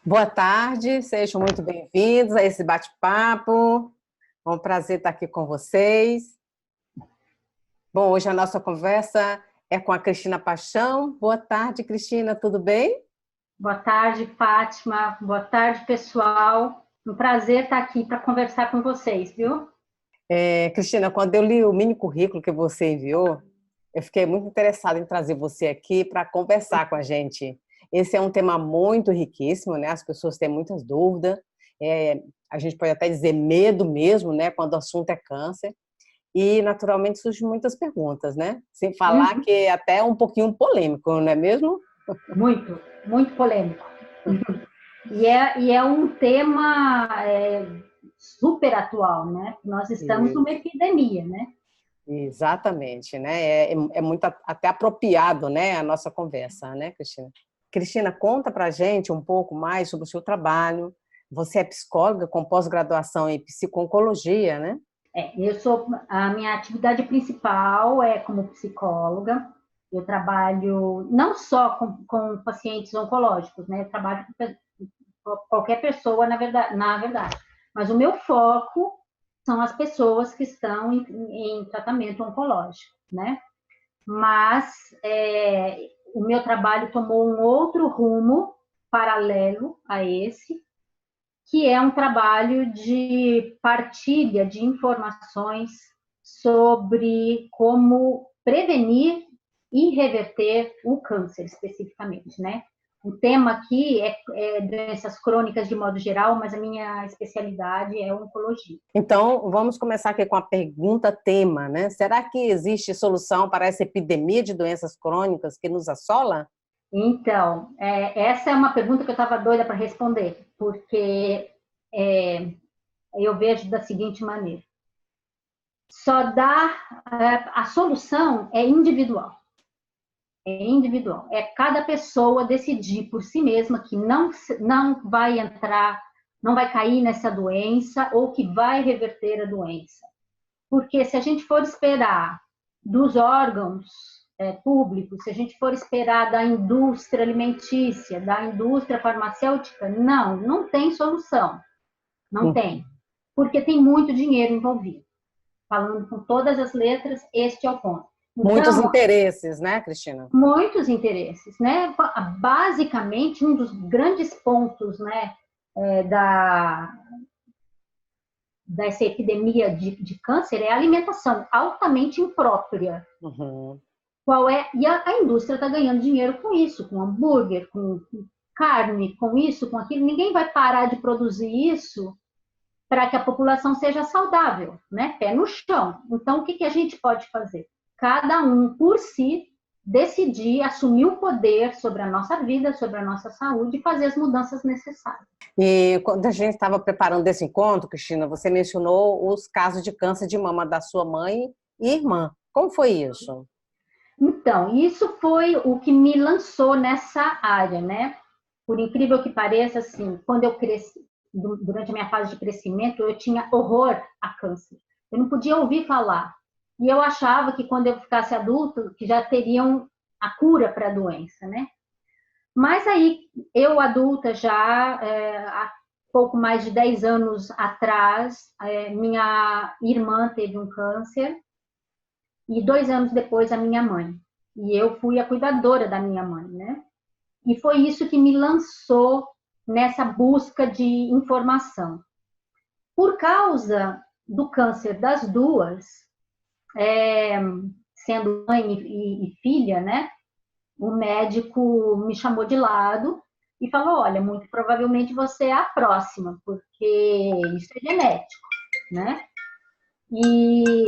Boa tarde, sejam muito bem-vindos a esse bate-papo. É um prazer estar aqui com vocês. Bom, hoje a nossa conversa é com a Cristina Paixão. Boa tarde, Cristina, tudo bem? Boa tarde, Fátima. Boa tarde, pessoal. Um prazer estar aqui para conversar com vocês, viu? Cristina, quando eu li o mini currículo que você enviou, eu fiquei muito interessada em trazer você aqui para conversar com a gente. Esse é um tema muito riquíssimo, né? As pessoas têm muitas dúvidas, a gente pode até dizer medo mesmo, né? Quando o assunto é câncer. E, naturalmente, surgem muitas perguntas, né? Sem falar que é até um pouquinho polêmico, não é mesmo? Muito, muito polêmico. E é um tema super atual, né? Nós estamos numa epidemia, né? Exatamente, né? É muito até apropriado, né, a nossa conversa, né, Cristina? Cristina, conta pra gente um pouco mais sobre o seu trabalho. Você é psicóloga com pós-graduação em psico-oncologia, né? A minha atividade principal é como psicóloga. Eu trabalho não só com pacientes oncológicos, né? Eu trabalho com qualquer pessoa, na verdade. Mas o meu foco são as pessoas que estão em tratamento oncológico, né? Mas o meu trabalho tomou um outro rumo paralelo a esse, que é um trabalho de partilha de informações sobre como prevenir e reverter o câncer, especificamente, né? O tema aqui é doenças crônicas de modo geral, mas a minha especialidade é oncologia. Então, vamos começar aqui com a pergunta tema, né? Será que existe solução para essa epidemia de doenças crônicas que nos assola? Então, essa é uma pergunta que eu estava doida para responder, porque eu vejo da seguinte maneira: a solução é individual. É individual. É cada pessoa decidir por si mesma que não vai entrar, não vai cair nessa doença ou que vai reverter a doença. Porque se a gente for esperar dos órgãos públicos, se a gente for esperar da indústria alimentícia, da indústria farmacêutica, não tem solução. Não tem. Porque tem muito dinheiro envolvido. Falando com todas as letras, este é o ponto. Muitos interesses, né, Cristina? Muitos interesses, né? Basicamente, um dos grandes pontos, né, dessa epidemia de câncer é a alimentação altamente imprópria. Uhum. E a indústria está ganhando dinheiro com isso, com hambúrguer, com carne, com isso, com aquilo. Ninguém vai parar de produzir isso para que a população seja saudável, né? Pé no chão. Então, o que a gente pode fazer? Cada um por si decidir assumir o poder sobre a nossa vida, sobre a nossa saúde e fazer as mudanças necessárias. E quando a gente estava preparando esse encontro, Cristina, você mencionou os casos de câncer de mama da sua mãe e irmã. Como foi isso? Então, isso foi o que me lançou nessa área, né? Por incrível que pareça, assim, quando eu cresci, durante a minha fase de crescimento, eu tinha horror a câncer. Eu não podia ouvir falar. E eu achava que quando eu ficasse adulto, que já teriam a cura para a doença, né? Mas aí, eu adulta já, há pouco mais de 10 anos atrás, minha irmã teve um câncer e 2 anos depois a minha mãe. E eu fui a cuidadora da minha mãe, né? E foi isso que me lançou nessa busca de informação. Por causa do câncer das duas, sendo mãe e filha, né? O médico me chamou de lado e falou: olha, muito provavelmente você é a próxima, porque isso é genético, né? E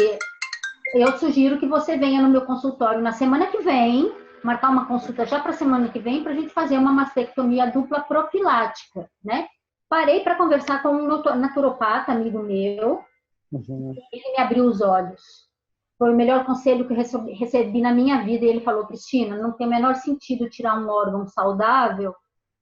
eu sugiro que você venha no meu consultório na semana que vem, marcar uma consulta já para a semana que vem, para a gente fazer uma mastectomia dupla profilática, né? Parei para conversar com um naturopata, amigo meu, e ele me abriu os olhos. Foi o melhor conselho que eu recebi na minha vida. E ele falou: Cristina, não tem o menor sentido tirar um órgão saudável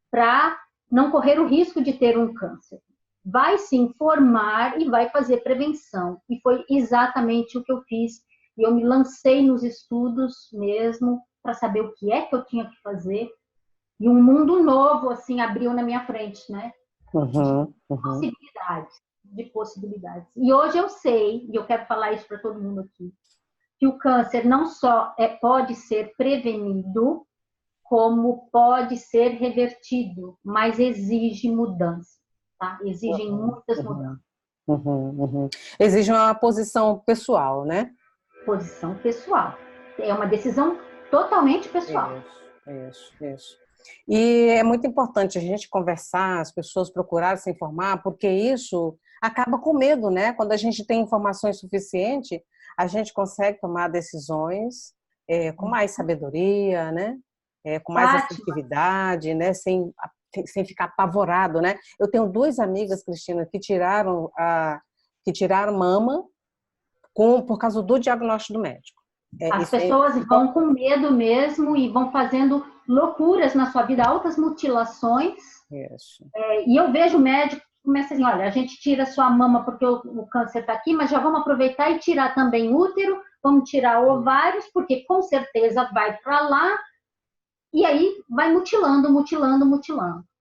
para não correr o risco de ter um câncer. Vai se informar e vai fazer prevenção. E foi exatamente o que eu fiz. E eu me lancei nos estudos mesmo para saber o que é que eu tinha que fazer E um mundo novo, assim, abriu na minha frente, né? Uhum, uhum. De possibilidades. E hoje eu sei, e eu quero falar isso para todo mundo aqui, que o câncer não só pode ser prevenido, como pode ser revertido, mas exige mudança, tá? Exigem Uhum, muitas uhum, mudanças. uhum. Exige uma posição pessoal, né? Posição pessoal. É uma decisão totalmente pessoal. Isso. E é muito importante a gente conversar, as pessoas procurarem se informar, porque isso acaba com medo, né? Quando a gente tem informações suficientes, a gente consegue tomar decisões com mais sabedoria, né? Com mais Fátima, assertividade, né? Sem ficar apavorado, né? Eu tenho duas amigas, Cristina, que tiraram mama por causa do diagnóstico do médico. as Isso é pessoas vão com importante. medo mesmo e vão fazendo loucuras na sua vida, altas mutilações. Isso. E eu vejo o médico que começa assim, olha, a gente tira sua mama porque o câncer está aqui, mas já vamos aproveitar e tirar também útero, vamos tirar ovários, porque com certeza vai para lá, e aí vai mutilando,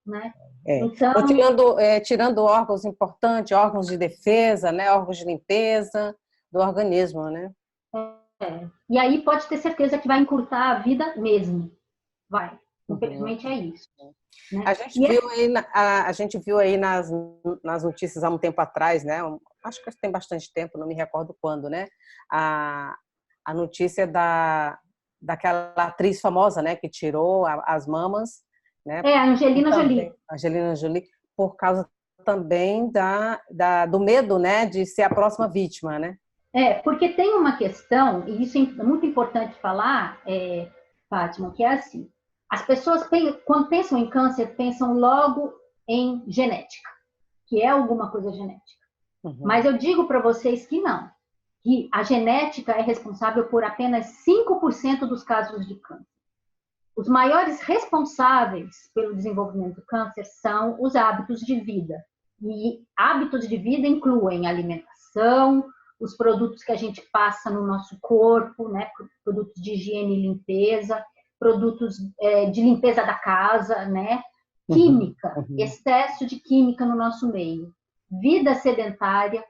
né? Então, Tirando órgãos importantes, órgãos de defesa, né, órgãos de limpeza do organismo, né? e aí pode ter certeza que vai encurtar a vida mesmo, vai. Uhum. Infelizmente é isso, né? A gente E viu aí, a gente viu aí nas notícias há um tempo atrás, né? Acho que tem bastante tempo, não me recordo quando, né? A, a notícia daquela atriz famosa, né? Que tirou as mamas, né? a E Angelina Jolie. também Angelina Jolie, por causa também do medo, né? De ser a próxima vítima, né? Porque tem uma questão, e isso é muito importante falar, Fátima, que é assim: as pessoas, quando pensam em câncer, pensam logo em genética, que é alguma coisa genética. Mas Uhum. eu digo para vocês que não, que a genética é responsável por apenas 5% dos casos de câncer. Os maiores responsáveis pelo desenvolvimento do câncer são os hábitos de vida. E hábitos de vida incluem alimentação, os produtos que a gente passa no nosso corpo, né? Produtos de higiene e limpeza, produtos de limpeza da casa, né? Uhum. Química, Uhum. excesso de química no nosso meio, vida sedentária,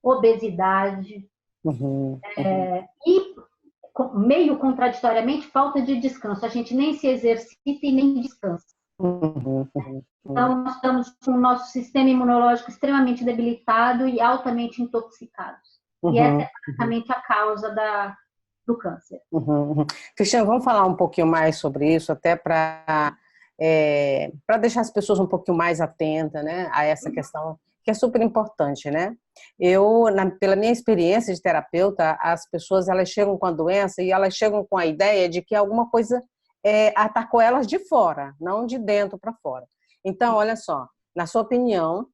obesidade Uhum. Uhum. e, meio contraditoriamente, falta de descanso. A gente nem se exercita e nem descansa. Uhum. Uhum. Uhum. Então, nós estamos com o nosso sistema imunológico extremamente debilitado e altamente intoxicado. E essa Uhum. é basicamente a causa do câncer. Uhum, uhum. Cristiano, vamos falar um pouquinho mais sobre isso, até para deixar as pessoas um pouquinho mais atentas, né, a essa questão que é super importante, né? Pela minha experiência de terapeuta, as pessoas elas chegam com a doença e elas chegam com a ideia de que alguma coisa atacou elas de fora, não de dentro para fora. Então, olha só, na sua opinião,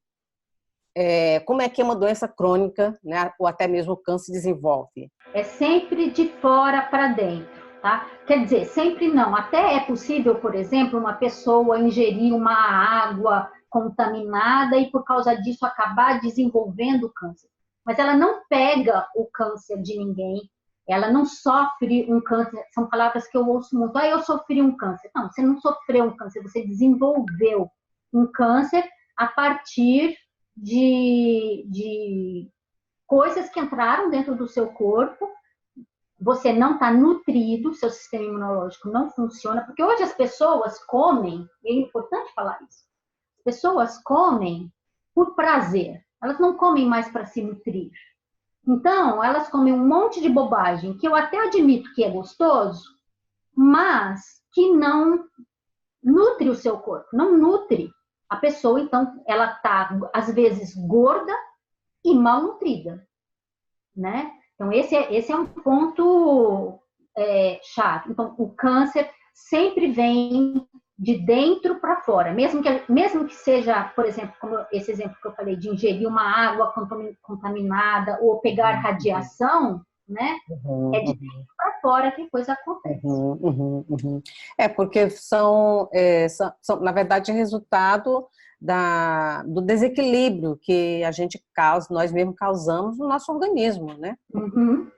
como é que uma doença crônica, né, ou até mesmo o câncer desenvolve? É sempre de fora para dentro, tá? Quer dizer, sempre não. Até é possível, por exemplo, uma pessoa ingerir uma água contaminada e por causa disso acabar desenvolvendo câncer. Mas ela não pega o câncer de ninguém, ela não sofre um câncer. São palavras que eu ouço muito. Eu sofri um câncer. Não, você não sofreu um câncer, você desenvolveu um câncer a partir de coisas que entraram dentro do seu corpo, você não está nutrido, seu sistema imunológico não funciona, porque hoje as pessoas comem, e é importante falar isso, as pessoas comem por prazer, elas não comem mais para se nutrir. Então, elas comem um monte de bobagem, que eu até admito que é gostoso, mas que não nutre o seu corpo, não nutre a pessoa. Então, ela está, às vezes, gorda e mal nutrida, né? Então, esse é um ponto chave. Então, o câncer sempre vem de dentro para fora, mesmo que seja, por exemplo, como esse exemplo que eu falei, de ingerir uma água contaminada ou pegar radiação, né? Uhum, É de uhum. dentro para fora que a coisa acontece. Uhum, uhum, uhum. Porque na verdade, resultado do desequilíbrio que a gente causa, nós mesmos causamos no nosso organismo, né? Uhum,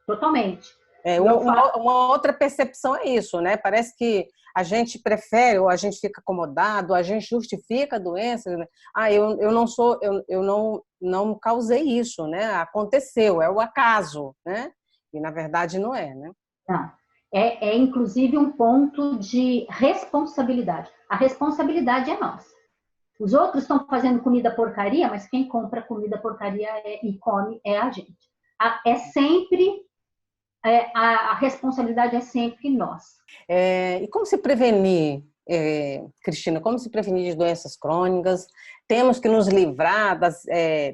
totalmente. É, E eu uma, falo, uma outra percepção é isso, né? Parece que a gente prefere, ou a gente fica acomodado, ou a gente justifica a doença, né? Eu não sou, eu não causei isso, né? Aconteceu, é o acaso, né? E na verdade não é, né? Não. É inclusive um ponto de responsabilidade. A responsabilidade é nossa. Os outros estão fazendo comida porcaria, mas quem compra comida porcaria e come é a gente. É sempre, a responsabilidade é sempre nossa. E como se prevenir, Cristina, como se prevenir de doenças crônicas? Temos que nos livrar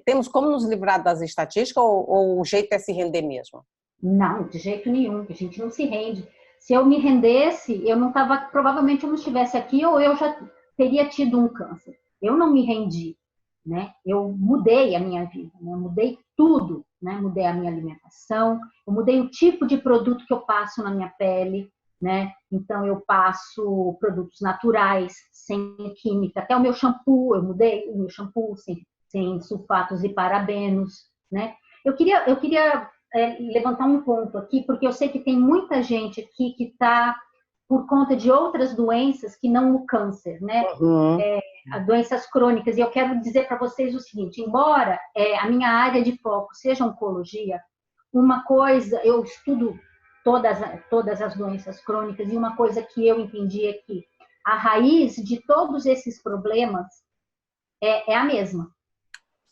temos como nos livrar das estatísticas ou o jeito é se render mesmo? Não, de jeito nenhum, a gente não se rende. Se eu me rendesse, eu não tava, provavelmente eu não estivesse aqui ou eu já teria tido um câncer. Eu não me rendi, né? Eu mudei a minha vida, né? Eu mudei tudo, né? Mudei a minha alimentação, eu mudei o tipo de produto que eu passo na minha pele, né? Então eu passo produtos naturais, sem química, até o meu shampoo, eu mudei o meu shampoo sem sulfatos e parabenos, né? Eu queria levantar um ponto aqui, porque eu sei que tem muita gente aqui que está por conta de outras doenças que não o câncer, né? Uhum. As doenças crônicas. E eu quero dizer para vocês o seguinte: embora a minha área de foco seja oncologia, uma coisa, eu estudo todas as doenças crônicas, e uma coisa que eu entendi é que a raiz de todos esses problemas é a mesma.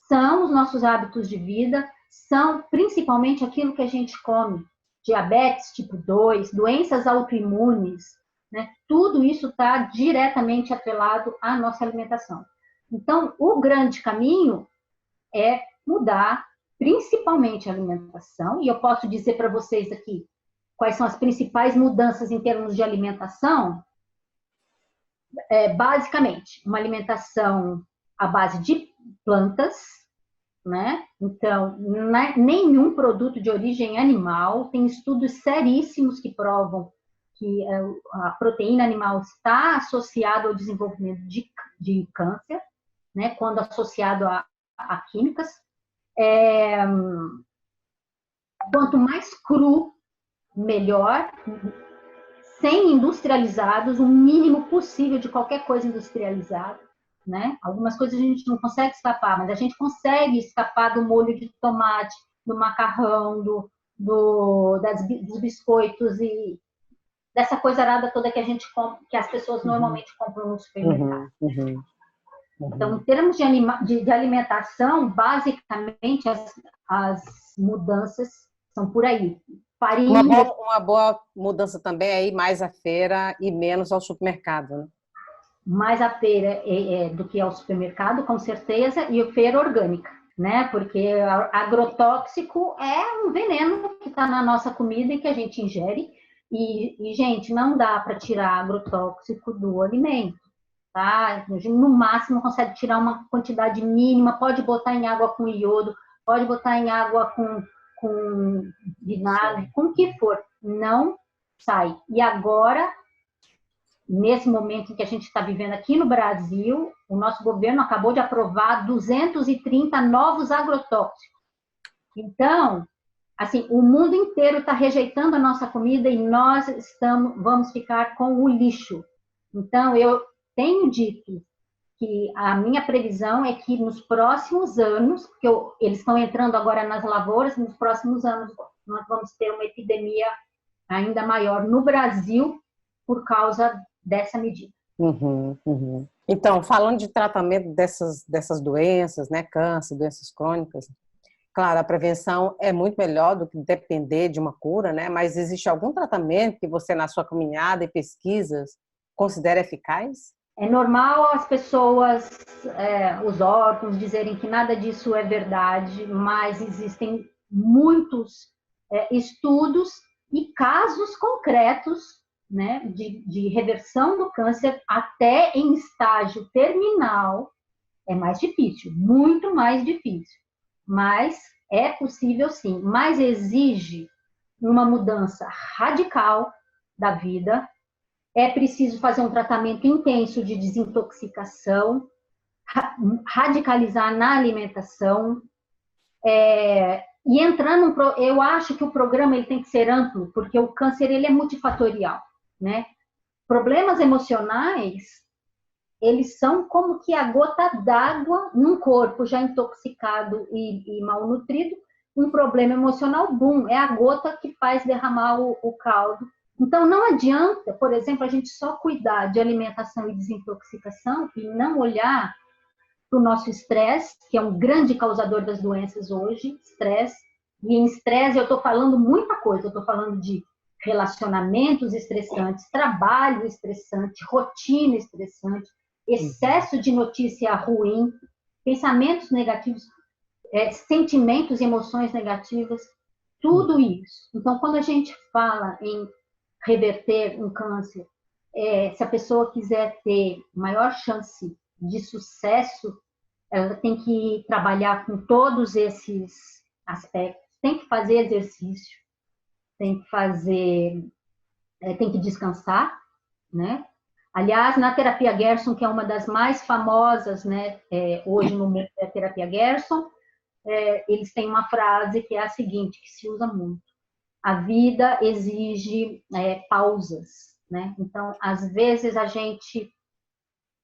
São os nossos hábitos de vida, são principalmente aquilo que a gente come. Diabetes tipo 2, doenças autoimunes, né? Tudo isso está diretamente atrelado à nossa alimentação. Então, o grande caminho é mudar principalmente a alimentação, e eu posso dizer para vocês aqui quais são as principais mudanças em termos de alimentação. Basicamente, uma alimentação à base de plantas, né? Então, nenhum produto de origem animal, tem estudos seríssimos que provam que a proteína animal está associada ao desenvolvimento de câncer, né? Quando associado a químicas. Quanto mais cru, melhor, sem industrializados, o mínimo possível de qualquer coisa industrializada. Né? Algumas coisas a gente não consegue escapar, mas a gente consegue escapar do molho de tomate, do macarrão, dos biscoitos e dessa coisa arada toda que a gente compra, que as pessoas normalmente compram no supermercado. Então, em termos de alimentação, basicamente as mudanças são por aí. Farinha. Uma boa mudança também é ir mais à feira e menos ao supermercado, né? Mais a feira do que ao supermercado, com certeza, e a feira orgânica, né? Porque agrotóxico é um veneno que está na nossa comida e que a gente ingere. E gente, não dá para tirar agrotóxico do alimento, tá? A gente, no máximo, consegue tirar uma quantidade mínima, pode botar em água com iodo, pode botar em água com vinagre, com o que for. Não sai. E agora, nesse momento em que a gente está vivendo aqui no Brasil, o nosso governo acabou de aprovar 230 novos agrotóxicos. Então, assim, o mundo inteiro está rejeitando a nossa comida e nós vamos ficar com o lixo. Então, eu tenho dito que a minha previsão é que nos próximos anos, porque eles estão entrando agora nas lavouras, nos próximos anos nós vamos ter uma epidemia ainda maior no Brasil por causa dessa medida. Então, falando de tratamento dessas doenças, né, câncer, doenças crônicas, claro, a prevenção é muito melhor do que depender de uma cura, né? Mas existe algum tratamento que você, na sua caminhada e pesquisas, considera eficaz? É normal as pessoas, os órgãos, dizerem que nada disso é verdade, mas existem muitos estudos e casos concretos, né, de reversão do câncer até em estágio terminal. É mais difícil, muito mais difícil, mas é possível sim, mas exige uma mudança radical da vida. É preciso fazer um tratamento intenso de desintoxicação, radicalizar na alimentação, e entrar eu acho que o programa ele tem que ser amplo, porque o câncer ele é multifatorial, né? problemas emocionais, eles são como que a gota d'água num corpo já intoxicado e malnutrido. Um problema emocional, boom, é a gota que faz derramar o caldo. Então, não adianta, por exemplo, a gente só cuidar de alimentação e desintoxicação e não olhar para o nosso estresse, que é um grande causador das doenças hoje, estresse. E em estresse eu estou falando muita coisa, eu estou falando de relacionamentos estressantes, trabalho estressante, rotina estressante, excesso de notícia ruim, pensamentos negativos, sentimentos e emoções negativas, tudo isso. Então, quando a gente fala em reverter um câncer, se a pessoa quiser ter maior chance de sucesso, ela tem que trabalhar com todos esses aspectos, tem que fazer exercício, tem que descansar, né? Aliás, na terapia Gerson, que é uma das mais famosas, né, hoje no mundo da terapia Gerson, eles têm uma frase que é a seguinte, que se usa muito: a vida exige pausas, né? Então, às vezes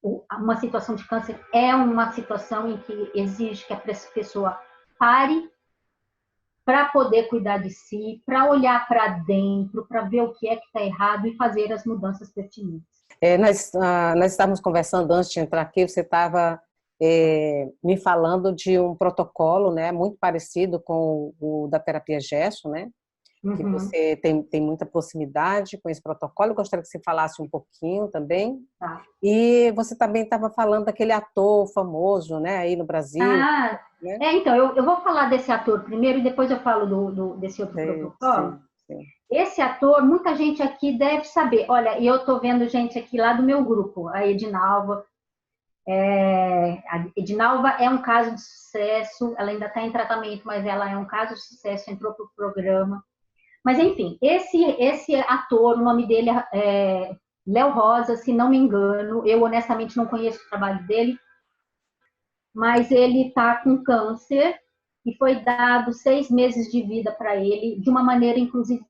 uma situação de câncer é uma situação em que exige que a pessoa pare para poder cuidar de si, para olhar para dentro, para ver o que é que está errado e fazer as mudanças pertinentes. Nós estávamos conversando antes de entrar aqui, você estava me falando de um protocolo, né, muito parecido com o da terapia Gerson, né? Que você tem muita proximidade com esse protocolo. Eu gostaria que você falasse um pouquinho também. Tá. E você também estava falando daquele ator famoso, né, aí no Brasil. Né? Então, eu vou falar desse ator primeiro e depois eu falo desse outro protocolo. Sim. Esse ator, muita gente aqui deve saber. Olha, e eu estou vendo gente aqui lá do meu grupo, a Edinalva. A Edinalva é um caso de sucesso, ela ainda está em tratamento, mas ela é um caso de sucesso, entrou para o programa. Mas, enfim, esse ator, o nome dele é Léo Rosa, se não me engano. Eu, honestamente, não conheço o trabalho dele, mas ele está com câncer e foi dado 6 meses de vida para ele, de uma maneira, inclusive,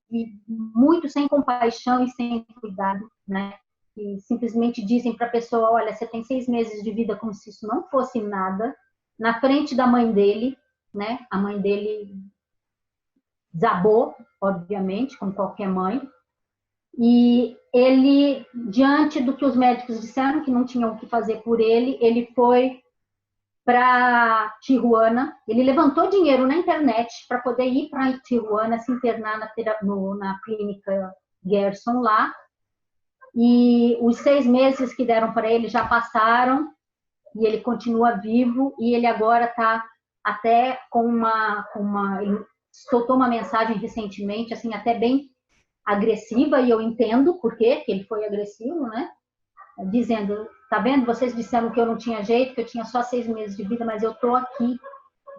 muito sem compaixão e sem cuidado, né? E simplesmente dizem para a pessoa, olha, você tem 6 meses de vida, como se isso não fosse nada, na frente da mãe dele, né? A mãe dele desabou, obviamente, como qualquer mãe, e ele, diante do que os médicos disseram, que não tinham o que fazer por ele foi para Tijuana. Ele levantou dinheiro na internet para poder ir para Tijuana, se internar na clínica Gerson lá, e os 6 meses que deram para ele já passaram, e ele continua vivo, e ele agora está até ele soltou uma mensagem recentemente, assim, até bem agressiva, e eu entendo por quê que ele foi agressivo, né? Dizendo, tá vendo? Vocês disseram que eu não tinha jeito, que eu tinha só 6 meses de vida, mas eu tô aqui,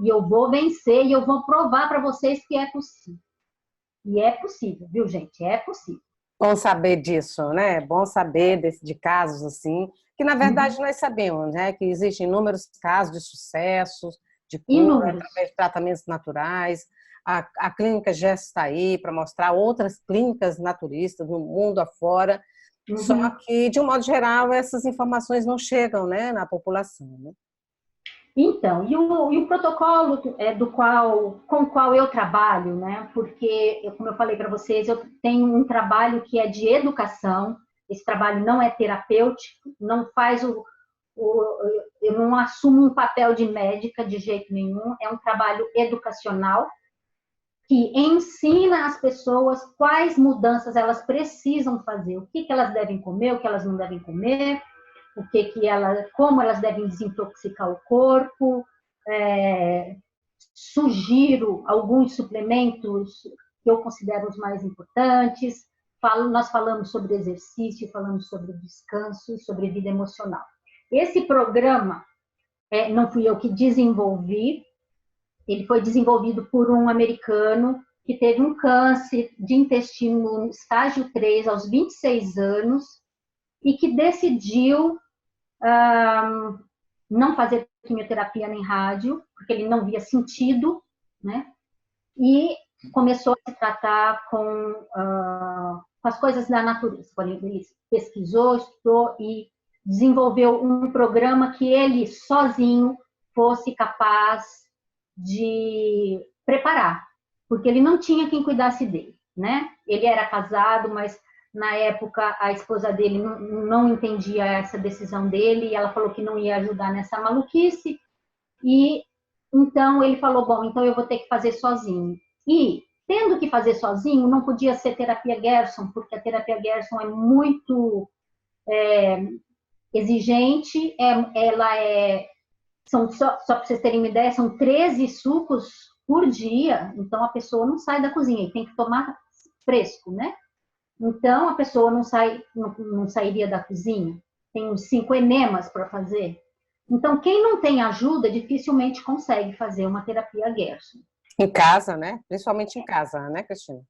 e eu vou vencer, e eu vou provar para vocês que é possível. E é possível, viu, gente? É possível. Bom saber disso, né? Bom saber de casos assim, que na verdade nós sabemos, né? Que existem inúmeros casos de sucesso, de cura, através de tratamentos naturais. A clínica Gerson está aí para mostrar outras clínicas naturistas no mundo afora, só que, de um modo geral, essas informações não chegam, né, na população, né? Então, e o protocolo com o qual eu trabalho, né? Porque, como eu falei para vocês, eu tenho um trabalho que é de educação. Esse trabalho não é terapêutico, não faz eu não assumo um papel de médica de jeito nenhum. É um trabalho educacional que ensina as pessoas quais mudanças elas precisam fazer, o que elas devem comer, o que elas não devem comer, como elas devem desintoxicar o corpo. Sugiro alguns suplementos que eu considero os mais importantes. Nós falamos sobre exercício, falamos sobre descanso e sobre vida emocional. Esse programa não fui eu que desenvolvi, ele foi desenvolvido por um americano que teve um câncer de intestino no estágio 3 aos 26 anos e que decidiu não fazer quimioterapia nem rádio, porque ele não via sentido, né? E começou a se tratar com com as coisas da natureza. Ele pesquisou, estudou e desenvolveu um programa que ele sozinho fosse capaz de preparar, porque ele não tinha quem cuidasse dele, né? Ele era casado, mas na época a esposa dele não entendia essa decisão dele e ela falou que não ia ajudar nessa maluquice. E então ele falou, bom, então eu vou ter que fazer sozinho. E tendo que fazer sozinho, não podia ser terapia Gerson, porque a terapia Gerson é muito exigente, só para vocês terem uma ideia, são 13 sucos por dia, então a pessoa não sai da cozinha, e tem que tomar fresco, né? Então a pessoa não sairia da cozinha, tem uns 5 enemas para fazer. Então quem não tem ajuda dificilmente consegue fazer uma terapia Gerson. Em casa, né? Principalmente em casa, né, Cristina?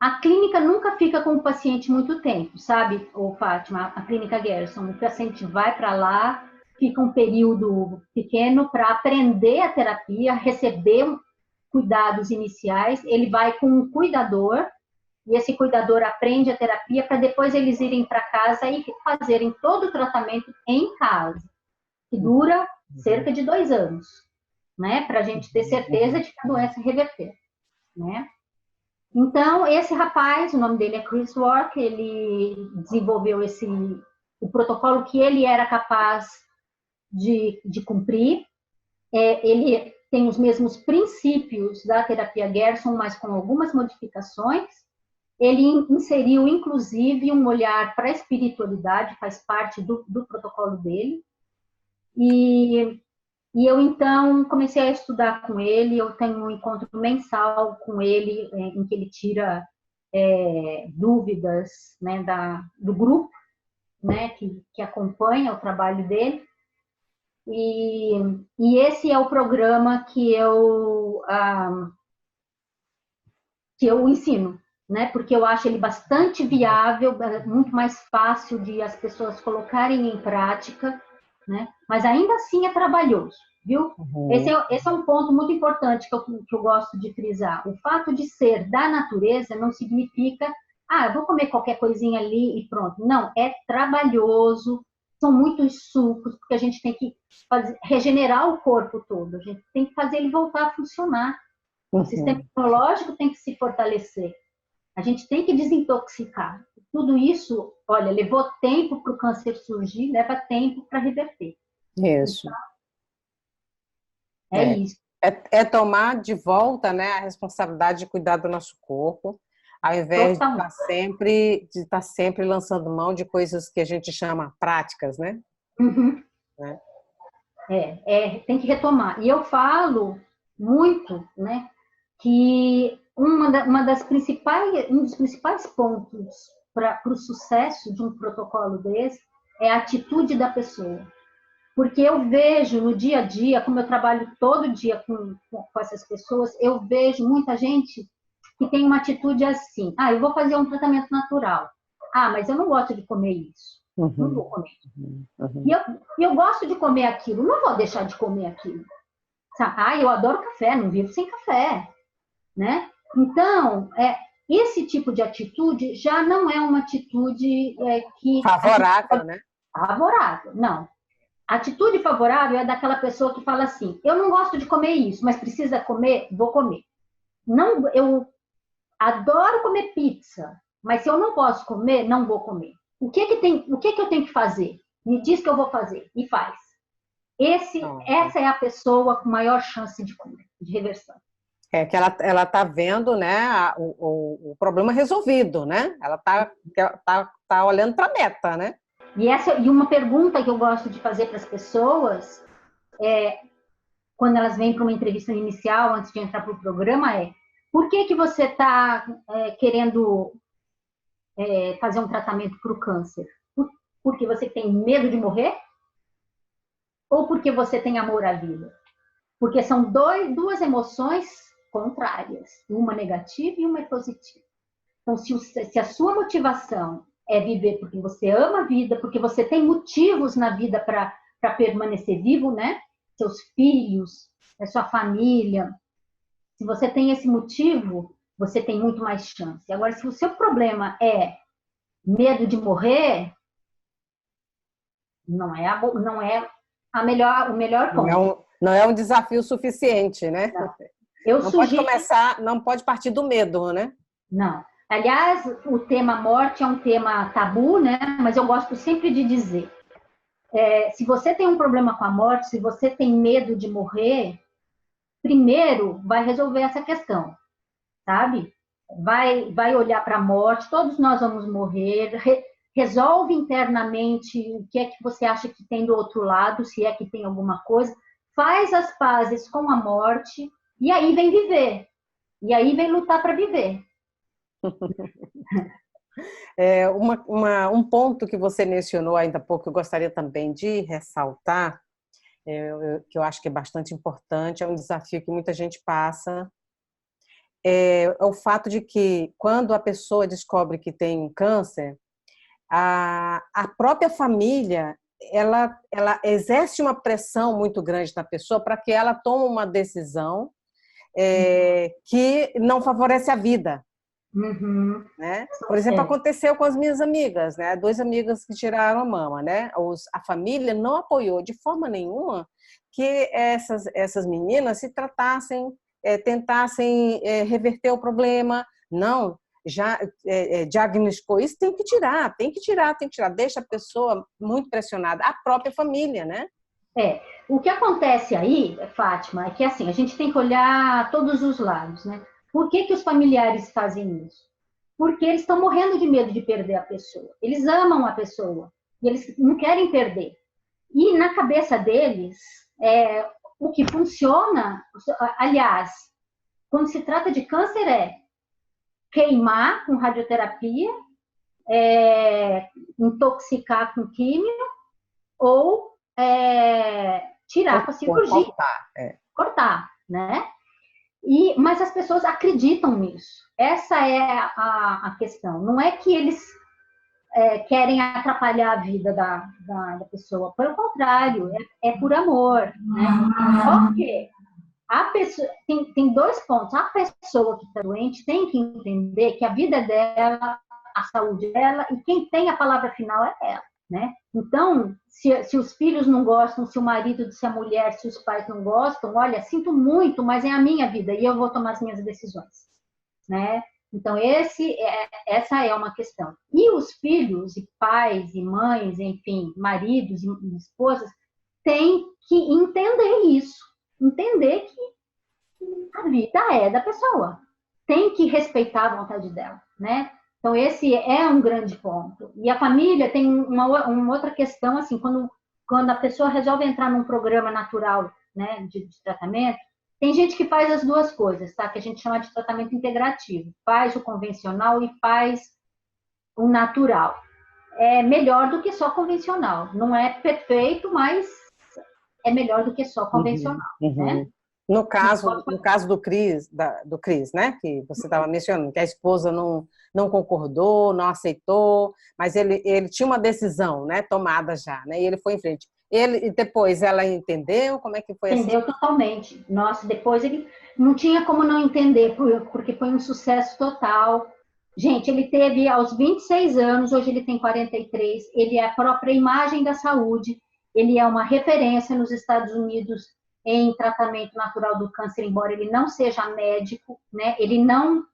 A clínica nunca fica com o paciente muito tempo, sabe, Fátima? A clínica Gerson, o paciente vai para lá, fica um período pequeno para aprender a terapia, receber cuidados iniciais, ele vai com um cuidador, e esse cuidador aprende a terapia para depois eles irem para casa e fazerem todo o tratamento em casa, que dura cerca de 2 anos, né? Para a gente ter certeza de que a doença reverter, né? Então, esse rapaz, o nome dele é Chris Rourke, ele desenvolveu o protocolo que ele era capaz de cumprir. Ele tem os mesmos princípios da terapia Gerson, mas com algumas modificações. Ele inseriu, inclusive, um olhar para a espiritualidade, faz parte do protocolo dele. E eu, então, comecei a estudar com ele, eu tenho um encontro mensal com ele, em que ele tira dúvidas, né, do grupo, né, que acompanha o trabalho dele. E esse é o programa que eu ensino, né, porque eu acho ele bastante viável, muito mais fácil de as pessoas colocarem em prática, né? Mas ainda assim é trabalhoso, viu? Uhum. Esse é um ponto muito importante que eu gosto de frisar. O fato de ser da natureza não significa, eu vou comer qualquer coisinha ali e pronto. Não, é trabalhoso, são muitos sucos, porque a gente tem que regenerar o corpo todo, a gente tem que fazer ele voltar a funcionar. Uhum. O sistema imunológico tem que se fortalecer. A gente tem que desintoxicar. Tudo isso, olha, levou tempo para o câncer surgir, leva tempo para reverter. Isso. Então, isso. É tomar de volta, né, a responsabilidade de cuidar do nosso corpo, ao invés de estar sempre lançando mão de coisas que a gente chama práticas, né? Uhum. Né? Tem que retomar. E eu falo muito, né, que um dos principais pontos para o sucesso de um protocolo desse é a atitude da pessoa. Porque eu vejo no dia a dia, como eu trabalho todo dia com essas pessoas, eu vejo muita gente que tem uma atitude assim, eu vou fazer um tratamento natural. Mas eu não gosto de comer isso. Uhum. Não vou comer. Uhum. E eu gosto de comer aquilo, não vou deixar de comer aquilo. Eu adoro café, não vivo sem café. Né? Então, esse tipo de atitude já não é uma atitude que... Favorável, né? Favorável, não. A atitude favorável é daquela pessoa que fala assim, eu não gosto de comer isso, mas precisa comer, vou comer. Não, eu adoro comer pizza, mas se eu não posso comer, não vou comer. O que eu tenho que fazer? Me diz que eu vou fazer, e faz. Essa é a pessoa com maior chance de cura, de reversão. Que ela tá vendo, né, o problema resolvido, né? Ela tá olhando para a meta, né? E uma pergunta que eu gosto de fazer para as pessoas quando elas vêm para uma entrevista inicial, antes de entrar para o programa, por que você está querendo fazer um tratamento para o câncer? Porque você tem medo de morrer? Ou porque você tem amor à vida? Porque são duas emoções contrárias, uma negativa e uma positiva. Então, se a sua motivação é viver porque você ama a vida, porque você tem motivos na vida para permanecer vivo, né? Seus filhos, a sua família. Se você tem esse motivo, você tem muito mais chance. Agora, se o seu problema é medo de morrer, não é o melhor ponto. Não é um desafio suficiente, né? Não. Eu Não pode sugiro... começar, não pode partir do medo, né? Não. Aliás, o tema morte é um tema tabu, né? Mas eu gosto sempre de dizer, se você tem um problema com a morte, se você tem medo de morrer, primeiro vai resolver essa questão, sabe? Vai olhar para a morte, todos nós vamos morrer, resolve internamente o que é que você acha que tem do outro lado, se é que tem alguma coisa, faz as pazes com a morte e aí vem viver. E aí vem lutar para viver. Um ponto que você mencionou ainda há pouco, eu gostaria também de ressaltar, que eu acho que é bastante importante, é um desafio que muita gente passa, é o fato de que quando a pessoa descobre que tem um câncer, a própria família ela exerce uma pressão muito grande na pessoa para que ela tome uma decisão que não favorece a vida. Uhum. Né? Por exemplo, aconteceu com as minhas amigas, né? 2 amigas que tiraram a mama, né? A família não apoiou de forma nenhuma que essas meninas se tratassem, tentassem reverter o problema. Não, já diagnosticou isso, tem que tirar, deixa a pessoa muito pressionada, a própria família, né? O que acontece aí, Fátima, é que assim, a gente tem que olhar todos os lados, né? Por que os familiares fazem isso? Porque eles estão morrendo de medo de perder a pessoa. Eles amam a pessoa e eles não querem perder. E na cabeça deles, o que funciona, aliás, quando se trata de câncer, é queimar com radioterapia, intoxicar com químio ou tirar com a cirurgia. Cortar, né? Mas as pessoas acreditam nisso. Essa é a questão. Não é que eles querem atrapalhar a vida da pessoa. Pelo contrário, é por amor. Né? Só que a pessoa, tem 2 pontos. A pessoa que está doente tem que entender que a vida dela, a saúde dela, e quem tem a palavra final é ela. Né? Então, se os filhos não gostam, se o marido, se a mulher, se os pais não gostam, olha, sinto muito, mas é a minha vida e eu vou tomar as minhas decisões. Né? Então, essa é uma questão. E os filhos, e pais, e mães, enfim, maridos e esposas, têm que entender isso. Entender que a vida é da pessoa. Tem que respeitar a vontade dela, né? Então, esse é um grande ponto. E a família tem uma outra questão, assim, quando a pessoa resolve entrar num programa natural, né, de tratamento, tem gente que faz as 2 coisas, tá? Que a gente chama de tratamento integrativo. Faz o convencional e faz o natural. É melhor do que só convencional. Não é perfeito, mas é melhor do que só convencional, né? No caso do Cris, né, que você estava mencionando, que a esposa não concordou, não aceitou, mas ele tinha uma decisão, né, tomada já, né, e ele foi em frente. Depois ela entendeu como é que foi? Entendeu totalmente. Nossa, depois ele não tinha como não entender, porque foi um sucesso total. Gente, ele teve aos 26 anos, hoje ele tem 43, ele é a própria imagem da saúde, ele é uma referência nos Estados Unidos em tratamento natural do câncer, embora ele não seja médico, né? Ele não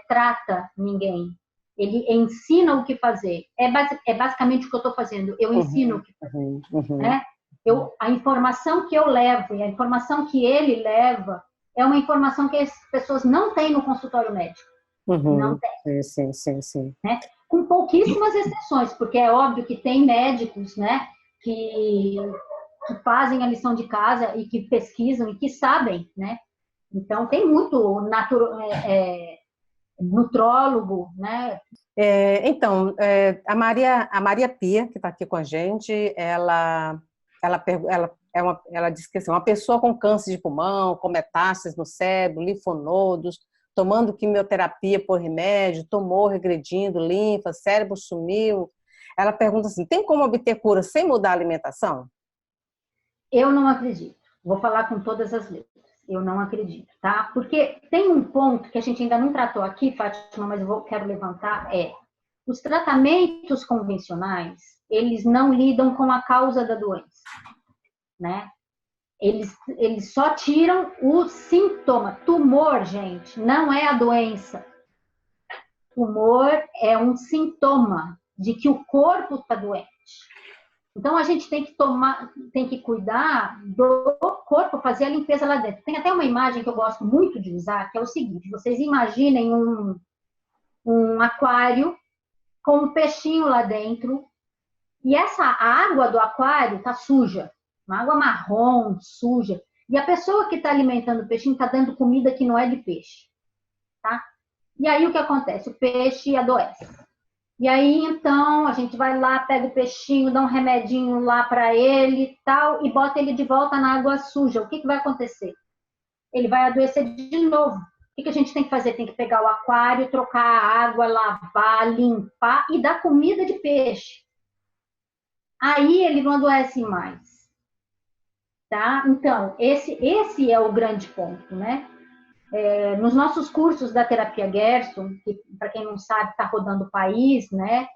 trata ninguém, ele ensina o que fazer. É basicamente o que eu estou fazendo, eu ensino o que fazer. Né? A informação que eu levo e a informação que ele leva é uma informação que as pessoas não têm no consultório médico. Não tem. Sim. Né? Com pouquíssimas exceções, porque é óbvio que tem médicos, né, que fazem a lição de casa e que pesquisam e que sabem, né? Então, tem muito nutrólogo, né? A Maria Pia, que está aqui com a gente, ela diz que assim, uma pessoa com câncer de pulmão, com metástases no cérebro, linfonodos, tomando quimioterapia por remédio, tomou regredindo, linfa, cérebro sumiu. Ela pergunta assim, tem como obter cura sem mudar a alimentação? Eu não acredito. Vou falar com todas as letras. Eu não acredito, tá? Porque tem um ponto que a gente ainda não tratou aqui, Fátima, mas quero levantar, os tratamentos convencionais, eles não lidam com a causa da doença, né? Eles só tiram o sintoma. Tumor, gente, não é a doença. Tumor é um sintoma de que o corpo está doente. Então a gente tem que cuidar do corpo, fazer a limpeza lá dentro. Tem até uma imagem que eu gosto muito de usar, que é o seguinte: vocês imaginem um aquário com um peixinho lá dentro, e a água do aquário está suja, uma água marrom, suja. E a pessoa que está alimentando o peixinho está dando comida que não é de peixe, tá? E aí o que acontece? O peixe adoece. E aí, então, a gente vai lá, pega o peixinho, dá um remedinho lá para ele tal, e bota ele de volta na água suja. O que vai acontecer? Ele vai adoecer de novo. O que a gente tem que fazer? Tem que pegar o aquário, trocar a água, lavar, limpar e dar comida de peixe. Aí ele não adoece mais. Tá? Então, esse é o grande ponto, né? Nos nossos cursos da terapia Gerson, que, para quem não sabe, está rodando o país, né?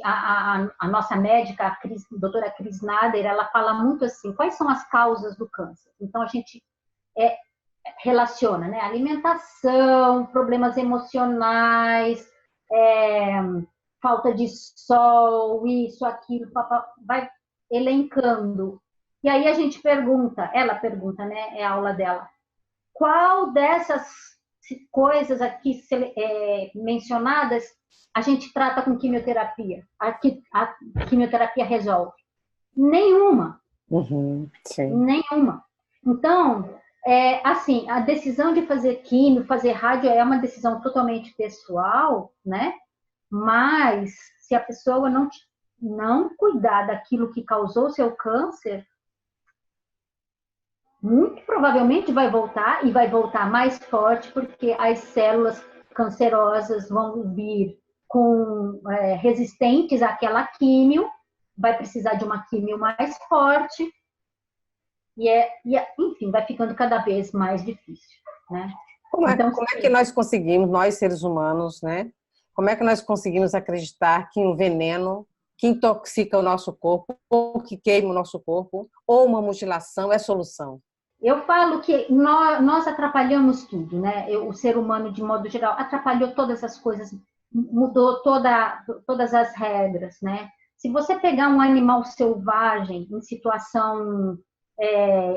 A nossa médica, a doutora Cris Nader, ela fala muito assim, quais são as causas do câncer? Então, a gente relaciona, né? Alimentação, problemas emocionais, falta de sol, isso, aquilo, vai elencando. E aí a gente ela pergunta, né? É a aula dela. Qual dessas coisas aqui mencionadas a gente trata com quimioterapia? A quimioterapia resolve? Nenhuma. Sim. Nenhuma. Então, assim, a decisão de fazer químio, fazer rádio é uma decisão totalmente pessoal, né? Mas se a pessoa não cuidar daquilo que causou o seu câncer, muito provavelmente vai voltar e vai voltar mais forte, porque as células cancerosas vão vir resistentes àquela químio, vai precisar de uma químio mais forte, enfim, vai ficando cada vez mais difícil, né? Como é que nós conseguimos, nós seres humanos, né? Como é que nós conseguimos acreditar que um veneno que intoxica o nosso corpo, ou que queima o nosso corpo, ou uma mutilação é solução? Eu falo que nós atrapalhamos tudo, né? O ser humano, de modo geral, atrapalhou todas as coisas, mudou todas as regras, né? Se você pegar um animal selvagem em situação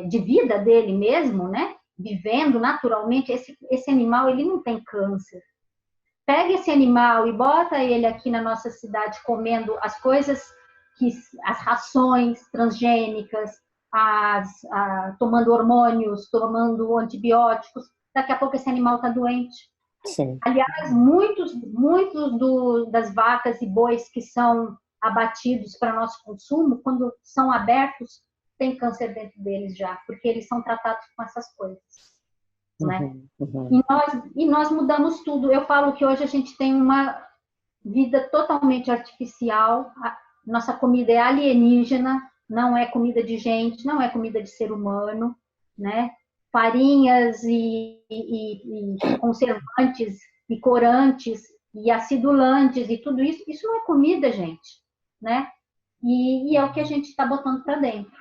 de vida dele mesmo, né? Vivendo naturalmente, esse animal ele não tem câncer. Pega esse animal e bota ele aqui na nossa cidade comendo as coisas, as rações transgênicas, tomando hormônios, tomando antibióticos, daqui a pouco esse animal está doente. Sim. Aliás, muitos das vacas e bois que são abatidos para nosso consumo, quando são abertos, tem câncer dentro deles já, porque eles são tratados com essas coisas. Né? E nós mudamos tudo. Eu falo que hoje a gente tem uma vida totalmente artificial, nossa comida é alienígena, não é comida de gente, não é comida de ser humano, né? Farinhas e conservantes e corantes e acidulantes e tudo isso, isso não é comida, gente, né? E é o que a gente está botando para dentro.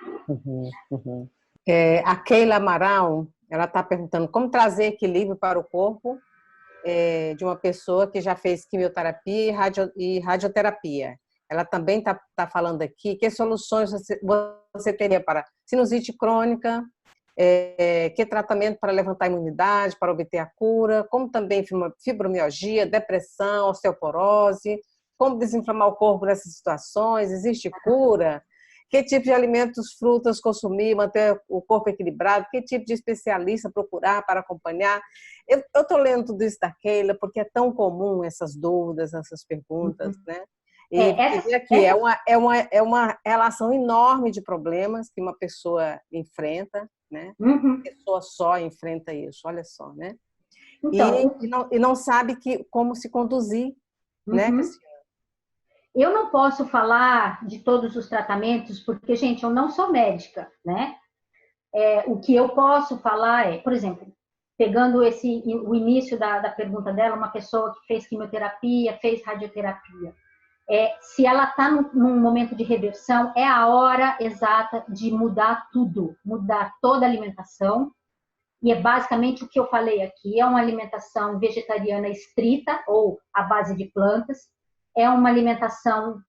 A Keila Amaral, ela está perguntando como trazer equilíbrio para o corpo de uma pessoa que já fez quimioterapia e radioterapia. Ela também está falando aqui que soluções você teria para sinusite crônica, que tratamento para levantar a imunidade, para obter a cura, como também fibromialgia, depressão, osteoporose, como desinflamar o corpo nessas situações, existe cura? Que tipo de alimentos, frutas consumir, manter o corpo equilibrado, que tipo de especialista procurar para acompanhar. Eu estou lendo tudo isso da Keila porque é tão comum essas dúvidas, essas perguntas, né? E aqui é uma relação enorme de problemas que uma pessoa enfrenta, né? Uma pessoa só enfrenta isso, olha só, né? Então, e não sabe como se conduzir, né, Cristiana? Eu não posso falar de todos os tratamentos, porque, gente, eu não sou médica, né? O que eu posso falar é, por exemplo, pegando o início da pergunta dela, uma pessoa que fez quimioterapia, fez radioterapia. Se ela está num momento de reversão, é a hora exata de mudar tudo, mudar toda a alimentação. E é basicamente o que eu falei aqui, é uma alimentação vegetariana estrita, ou à base de plantas, é uma alimentação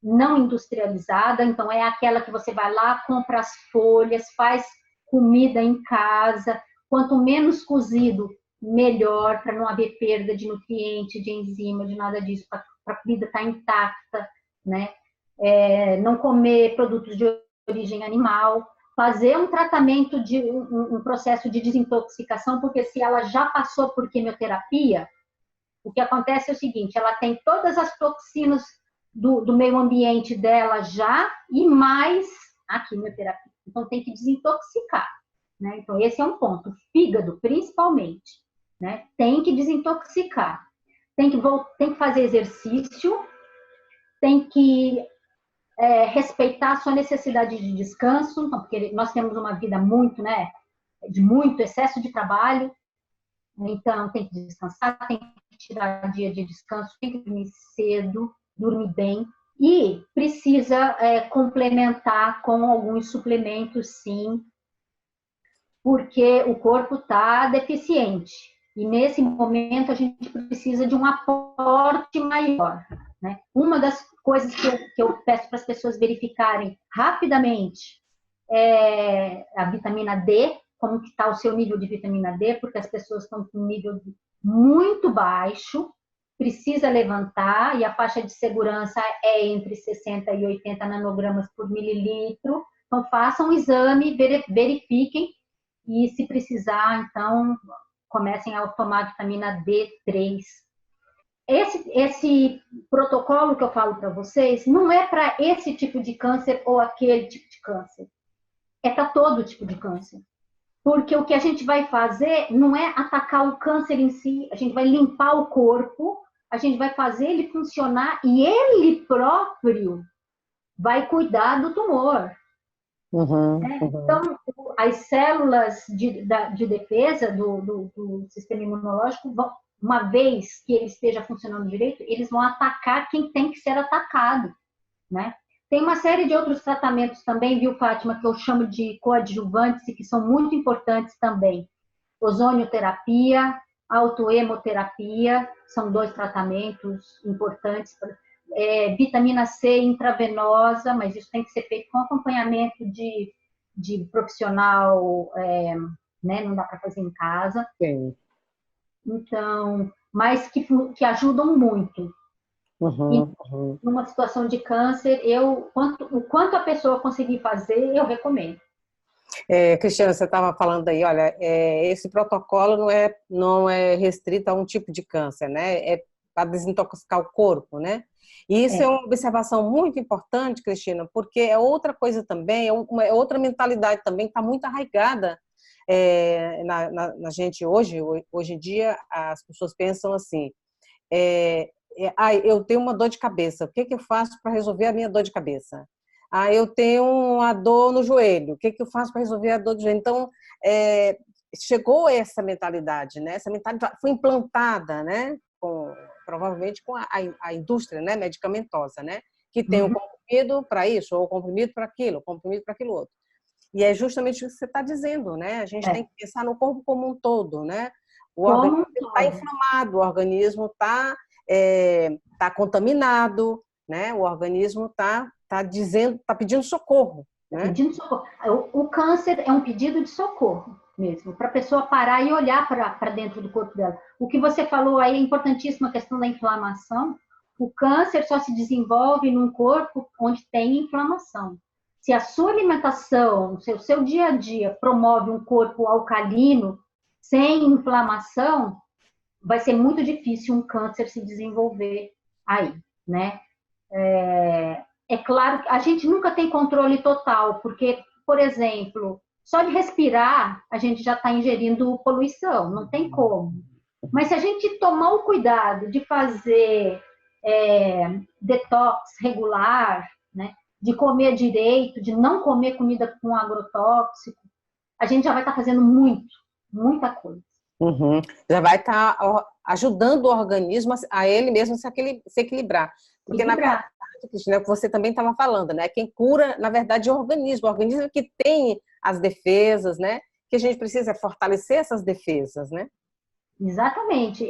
não industrializada, então é aquela que você vai lá, compra as folhas, faz comida em casa, quanto menos cozido, melhor, para não haver perda de nutriente, de enzima, de nada disso, para a comida estar intacta, né? Não comer produtos de origem animal, fazer um tratamento de um processo de desintoxicação, porque se ela já passou por quimioterapia, o que acontece é o seguinte, ela tem todas as toxinas do meio ambiente dela já e mais a quimioterapia. Então tem que desintoxicar, né? Então esse é um ponto. Fígado, principalmente, né? Tem que desintoxicar. Tem que fazer exercício, tem que respeitar a sua necessidade de descanso, então, porque nós temos uma vida muito, né, de muito excesso de trabalho, então tem que descansar, tem que tirar dia de descanso, tem que dormir cedo, dormir bem, e precisa complementar com alguns suplementos, sim, porque o corpo está deficiente. E nesse momento a gente precisa de um aporte maior, né? Uma das coisas que eu peço para as pessoas verificarem rapidamente é a vitamina D, como que está o seu nível de vitamina D, porque as pessoas estão com um nível muito baixo, precisa levantar, e a faixa de segurança é entre 60 e 80 nanogramas por mililitro. Então façam um exame, verifiquem, e se precisar, então, comecem a tomar vitamina D3. Esse protocolo que eu falo para vocês não é para esse tipo de câncer ou aquele tipo de câncer. É para todo tipo de câncer. Porque o que a gente vai fazer não é atacar o câncer em si, a gente vai limpar o corpo, a gente vai fazer ele funcionar e ele próprio vai cuidar do tumor. Então, as células de defesa do sistema imunológico, uma vez que ele esteja funcionando direito, eles vão atacar quem tem que ser atacado, né? Tem uma série de outros tratamentos também, viu, Fátima, que eu chamo de coadjuvantes e que são muito importantes também. Ozonioterapia, autoemoterapia, são 2 tratamentos importantes. Vitamina C intravenosa, mas isso tem que ser feito com acompanhamento de profissional, né? Não dá para fazer em casa. Sim. Então, mas que ajudam muito. Numa situação de câncer, o quanto a pessoa conseguir fazer, eu recomendo. Cristiana, você estava falando aí, olha, esse protocolo não é restrito a um tipo de câncer, né? É para desintoxicar o corpo, né? E isso é uma observação muito importante, Cristina, porque é outra coisa também, é outra mentalidade também que está muito arraigada na gente hoje. Hoje em dia, as pessoas pensam assim, eu tenho uma dor de cabeça, o que eu faço para resolver a minha dor de cabeça? Eu tenho uma dor no joelho, o que eu faço para resolver a dor do joelho? Então, chegou essa mentalidade, né? Essa mentalidade foi implantada, né? Provavelmente com a indústria, né? Medicamentosa, né? Que tem o comprimido para isso, ou o comprimido para aquilo, o comprimido para aquilo outro. E é justamente o que você está dizendo, né? A gente tem que pensar no corpo como um todo, né? O organismo está inflamado, o organismo está contaminado, né? O organismo está pedindo socorro. Né? Pedindo socorro. O câncer é um pedido de socorro mesmo, para a pessoa parar e olhar para dentro do corpo dela. O que você falou aí é importantíssima, a questão da inflamação. O câncer só se desenvolve num corpo onde tem inflamação. Se a sua alimentação, o seu dia a dia promove um corpo alcalino, sem inflamação, vai ser muito difícil um câncer se desenvolver aí, né? É claro que a gente nunca tem controle total, porque, por exemplo, só de respirar a gente já está ingerindo poluição, não tem como. Mas se a gente tomar o cuidado de fazer detox regular, né? de comer direito, de não comer comida com agrotóxico, a gente já vai estar fazendo muita coisa. Uhum. Já vai estar ajudando o organismo a ele mesmo se equilibrar. Porque, na verdade, Cristina, é o que você também estava falando, né? Quem cura, na verdade, é o organismo que tem as defesas, né? Que a gente precisa fortalecer essas defesas, né? Exatamente.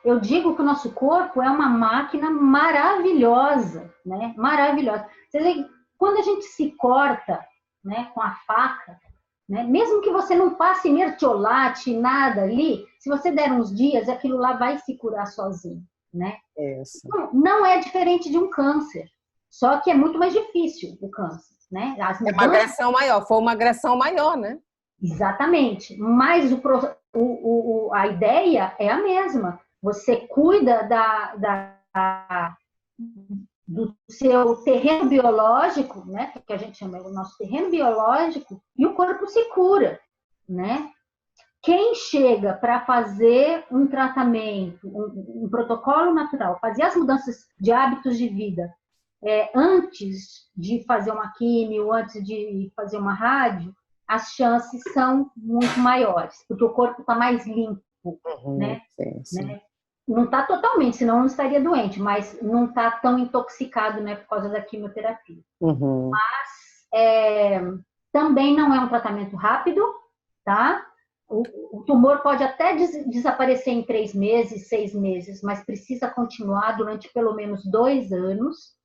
Eu digo que o nosso corpo é uma máquina maravilhosa, né? Maravilhosa. Você vê, quando a gente se corta, né, com a faca, né, mesmo que você não passe mertiolate, nada ali, se você der uns dias, aquilo lá vai se curar sozinho, né? Isso. Não é diferente de um câncer, só que é muito mais difícil o câncer, né? As mudanças... É uma agressão maior, foi uma agressão maior, né? Exatamente, mas a ideia é a mesma. Você cuida do seu terreno biológico, né, que a gente chama o nosso terreno biológico, e o corpo se cura, né? Quem chega para fazer um tratamento, um protocolo natural, fazer as mudanças de hábitos de vida antes de fazer uma quimio, antes de fazer uma rádio, as chances são muito maiores, porque o corpo está mais limpo, né? Sim. Né? Não está totalmente, senão não estaria doente, mas não está tão intoxicado, né, por causa da quimioterapia. Mas também não é um tratamento rápido, tá? O tumor pode até desaparecer em 3 meses, 6 meses, mas precisa continuar durante pelo menos 2 anos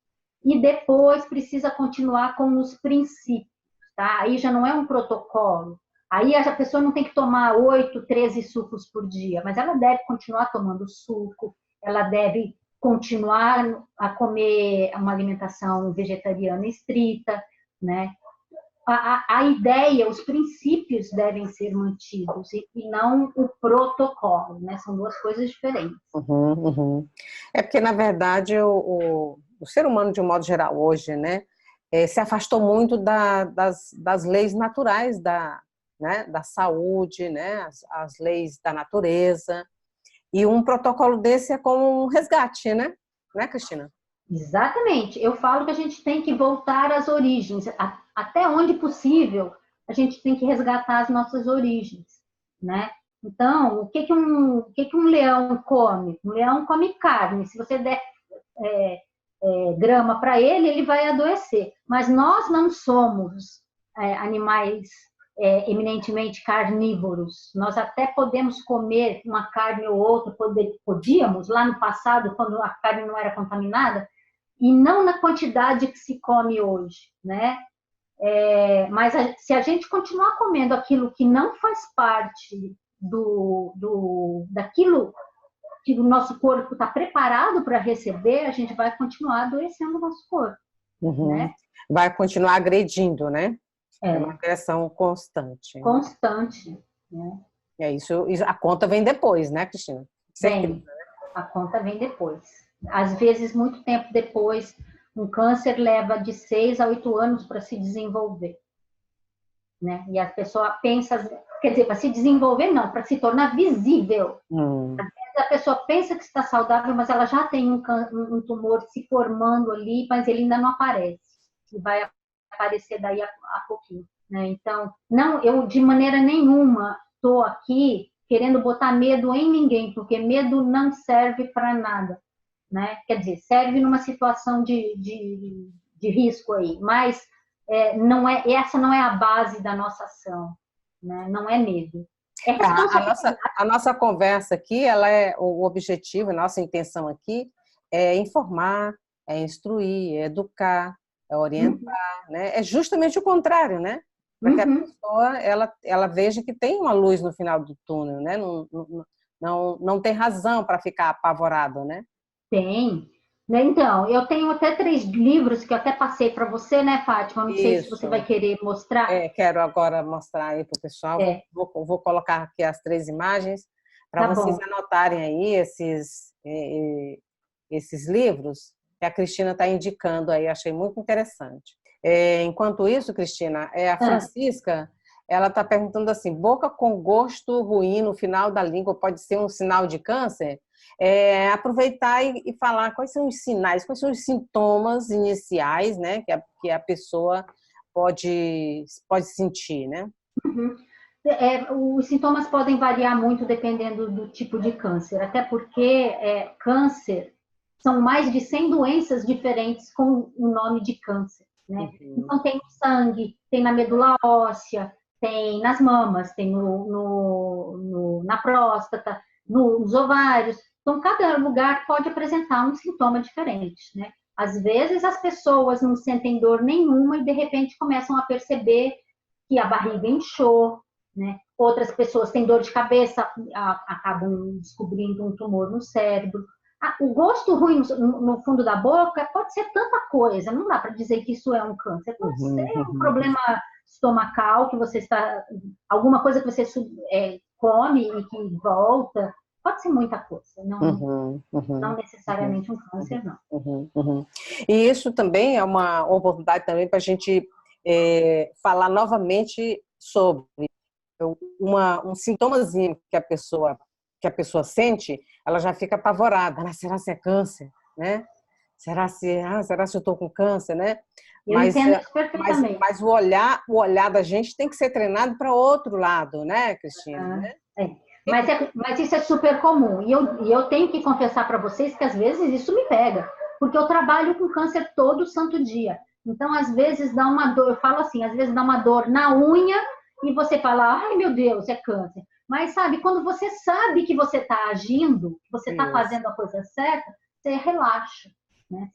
e depois precisa continuar com os princípios, tá? Aí já não é um protocolo. Aí a pessoa não tem que tomar 8, 13 sucos por dia, mas ela deve continuar tomando suco, ela deve continuar a comer uma alimentação vegetariana estrita, né? A ideia, os princípios devem ser mantidos e não o protocolo, né? São duas coisas diferentes. É porque, na verdade, o ser humano, de um modo geral, hoje, né, se afastou muito das leis naturais né, da saúde, né, as leis da natureza. E um protocolo desse é como um resgate, né, Cristina? Exatamente. Eu falo que a gente tem que voltar às origens. Até onde possível, a gente tem que resgatar as nossas origens, né? Então, o que um leão come? Um leão come carne. Se você der grama para ele, ele vai adoecer. Mas nós não somos animais eminentemente carnívoros. Nós até podemos comer uma carne ou outra, podíamos, lá no passado, quando a carne não era contaminada, e não na quantidade que se come hoje, né? Mas se a gente continuar comendo aquilo que não faz parte daquilo que o nosso corpo está preparado para receber, a gente vai continuar adoecendo o nosso corpo. Né? Vai continuar agredindo, né? É uma agressão constante. Constante. Né? Isso, a conta vem depois, né, Cristina? Vem. A conta vem depois. Às vezes, muito tempo depois, um câncer leva de 6 a 8 anos para se desenvolver. Né? E a pessoa pensa, quer dizer, para se desenvolver não, para se tornar visível. Às vezes a pessoa pensa que está saudável, mas ela já tem um tumor se formando ali, mas ele ainda não aparece. E vai aparecer daí a pouquinho. Né? Então, eu de maneira nenhuma estou aqui querendo botar medo em ninguém, porque medo não serve para nada. Né? Quer dizer, serve numa situação de risco aí, mas essa não é a base da nossa ação, né? Não é medo. A nossa conversa aqui, o objetivo, a nossa intenção aqui é informar, é instruir, é educar, é orientar, né? É justamente o contrário, né? Para que a pessoa ela veja que tem uma luz no final do túnel, né? Não tem razão para ficar apavorado, né? Tem. Então, eu tenho até 3 livros que eu até passei para você, né, Fátima? Não sei se você vai querer mostrar. Quero agora mostrar aí para o pessoal. Vou colocar aqui as 3 imagens para vocês anotarem aí esses livros que a Cristina está indicando aí. Achei muito interessante. Enquanto isso, Cristina, a Francisca, ela está perguntando assim: boca com gosto ruim no final da língua pode ser um sinal de câncer? aproveitar e falar quais são os sinais, quais são os sintomas iniciais, né, que a pessoa pode sentir, né? Uhum. Os sintomas podem variar muito dependendo do tipo de câncer, até porque câncer são mais de 100 doenças diferentes com o nome de câncer, né? Uhum. Então tem no sangue, tem na medula óssea, tem nas mamas, tem na próstata, nos ovários. Então cada lugar pode apresentar um sintoma diferente, né? Às vezes as pessoas não sentem dor nenhuma e de repente começam a perceber que a barriga inchou, né? Outras pessoas têm dor de cabeça, acabam descobrindo um tumor no cérebro. O gosto ruim no fundo da boca pode ser tanta coisa, não dá para dizer que isso é um câncer. Pode ser um problema estomacal, que você está. Alguma coisa que você come e que volta. Pode ser muita coisa, não necessariamente um câncer, não. E isso também é uma oportunidade também para a gente falar novamente sobre um sintomazinho que a pessoa sente, ela já fica apavorada. Será se é câncer, né? Será se eu estou com câncer, né? Eu entendo isso perfeitamente. Mas o olhar da gente tem que ser treinado para outro lado, né, Cristina? Né? Mas isso é super comum. E eu tenho que confessar para vocês que às vezes isso me pega, porque eu trabalho com câncer todo santo dia. Então, às vezes dá uma dor, eu falo assim, às vezes dá uma dor na unha e você fala, ai meu Deus, é câncer. Mas sabe, quando você sabe que você está agindo, que você está fazendo a coisa certa, você relaxa, né?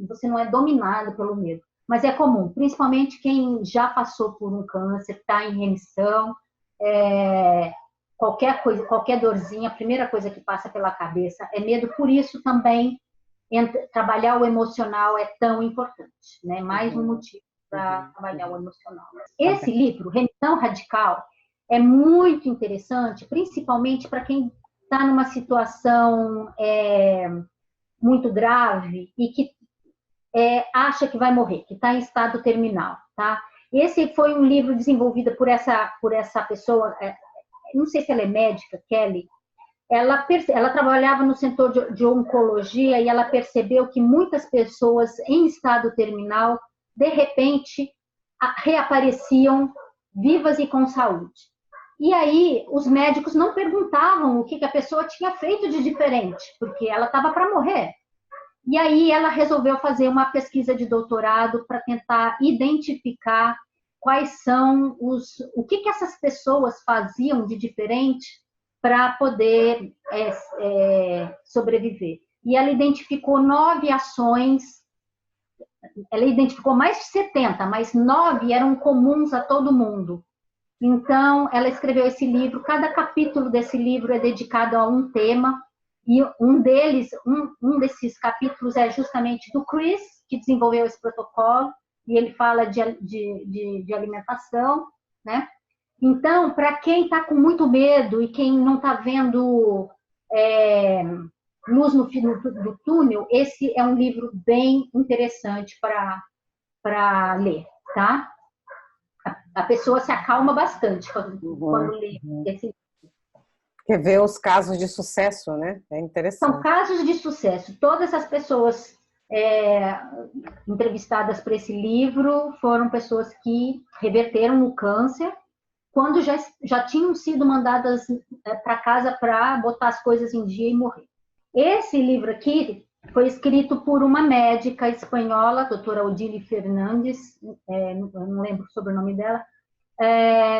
Você não é dominado pelo medo. Mas é comum, principalmente quem já passou por um câncer, está em remissão, qualquer coisa, qualquer dorzinha, a primeira coisa que passa pela cabeça é medo. Por isso também trabalhar o emocional é tão importante, né? Mais um motivo para trabalhar o emocional. Esse livro, Remissão Radical, é muito interessante, principalmente para quem está numa situação muito grave e que acha que vai morrer, que está em estado terminal, tá? Esse foi um livro desenvolvido por essa pessoa, não sei se ela é médica, Kelly. Ela trabalhava no setor de oncologia e ela percebeu que muitas pessoas em estado terminal, de repente, reapareciam vivas e com saúde. E aí, os médicos não perguntavam o que a pessoa tinha feito de diferente, porque ela estava para morrer. E aí, ela resolveu fazer uma pesquisa de doutorado para tentar identificar quais são o que essas pessoas faziam de diferente para poder sobreviver. E ela identificou 9 ações, ela identificou mais de 70, mas 9 eram comuns a todo mundo. Então, ela escreveu esse livro, cada capítulo desse livro é dedicado a um tema, e um desses capítulos é justamente do Chris, que desenvolveu esse protocolo, e ele fala de alimentação, né? Então, para quem está com muito medo e quem não está vendo luz no fim do túnel, esse é um livro bem interessante para ler, tá? A pessoa se acalma bastante quando lê esse livro. Quer ver os casos de sucesso, né? É interessante. São casos de sucesso. Todas as pessoas entrevistadas para esse livro foram pessoas que reverteram o câncer quando já tinham sido mandadas para casa para botar as coisas em dia e morrer. Esse livro aqui foi escrito por uma médica espanhola, a doutora Odile Fernandes, eu não lembro o sobrenome dela,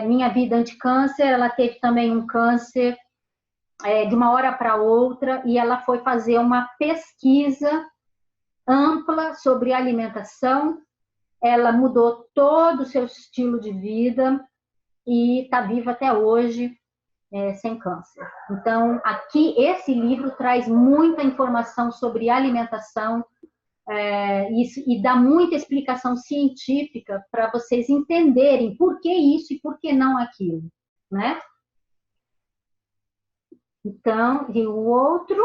Minha Vida Anticâncer. Ela teve também um câncer de uma hora para outra e ela foi fazer uma pesquisa ampla sobre alimentação. Ela mudou todo o seu estilo de vida e está viva até hoje sem câncer. Então, aqui, esse livro traz muita informação sobre alimentação e dá muita explicação científica para vocês entenderem por que isso e por que não aquilo, né? Então, e o outro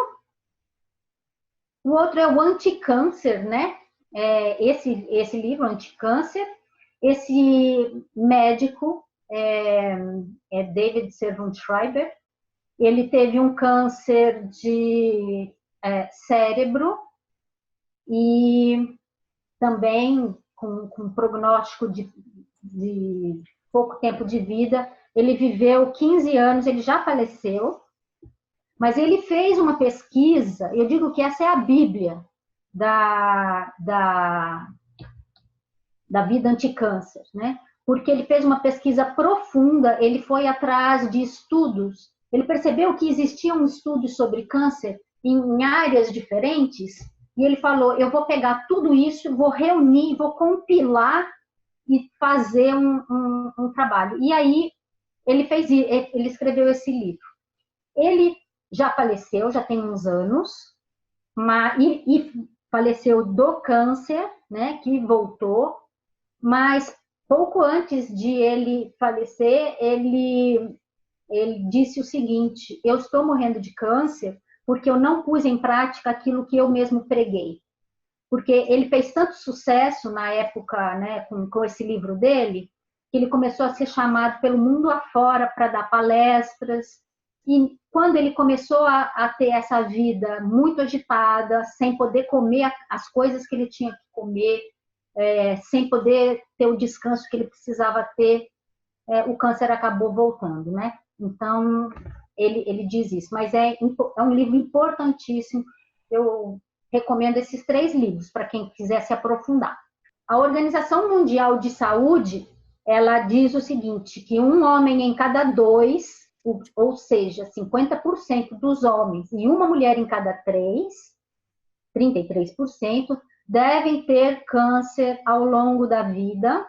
é o Anticâncer, né? Esse livro, Anticâncer, esse médico David Servan-Schreiber, Ele teve um câncer de cérebro e também com prognóstico de pouco tempo de vida. Ele viveu 15 anos, ele já faleceu, mas ele fez uma pesquisa, eu digo que essa é a Bíblia da vida anticâncer, né? Porque ele fez uma pesquisa profunda, ele foi atrás de estudos, ele percebeu que existiam estudos sobre câncer em áreas diferentes, e ele falou, eu vou pegar tudo isso, vou reunir, vou compilar e fazer um trabalho. E aí, ele escreveu esse livro. Ele já faleceu, já tem uns anos, e faleceu do câncer, né, que voltou, mas pouco antes de ele falecer, ele disse o seguinte, eu estou morrendo de câncer porque eu não pus em prática aquilo que eu mesmo preguei. Porque ele fez tanto sucesso na época, né, com esse livro dele, que ele começou a ser chamado pelo mundo afora para dar palestras. E quando ele começou a ter essa vida muito agitada, sem poder comer as coisas que ele tinha que comer, sem poder ter o descanso que ele precisava ter, o câncer acabou voltando, né? Então, ele diz isso. Mas é um livro importantíssimo. Eu recomendo esses 3 livros para quem quiser se aprofundar. A Organização Mundial de Saúde, ela diz o seguinte, que um homem em cada 2, ou seja, 50% dos homens, e uma mulher em cada 3, 33%, devem ter câncer ao longo da vida,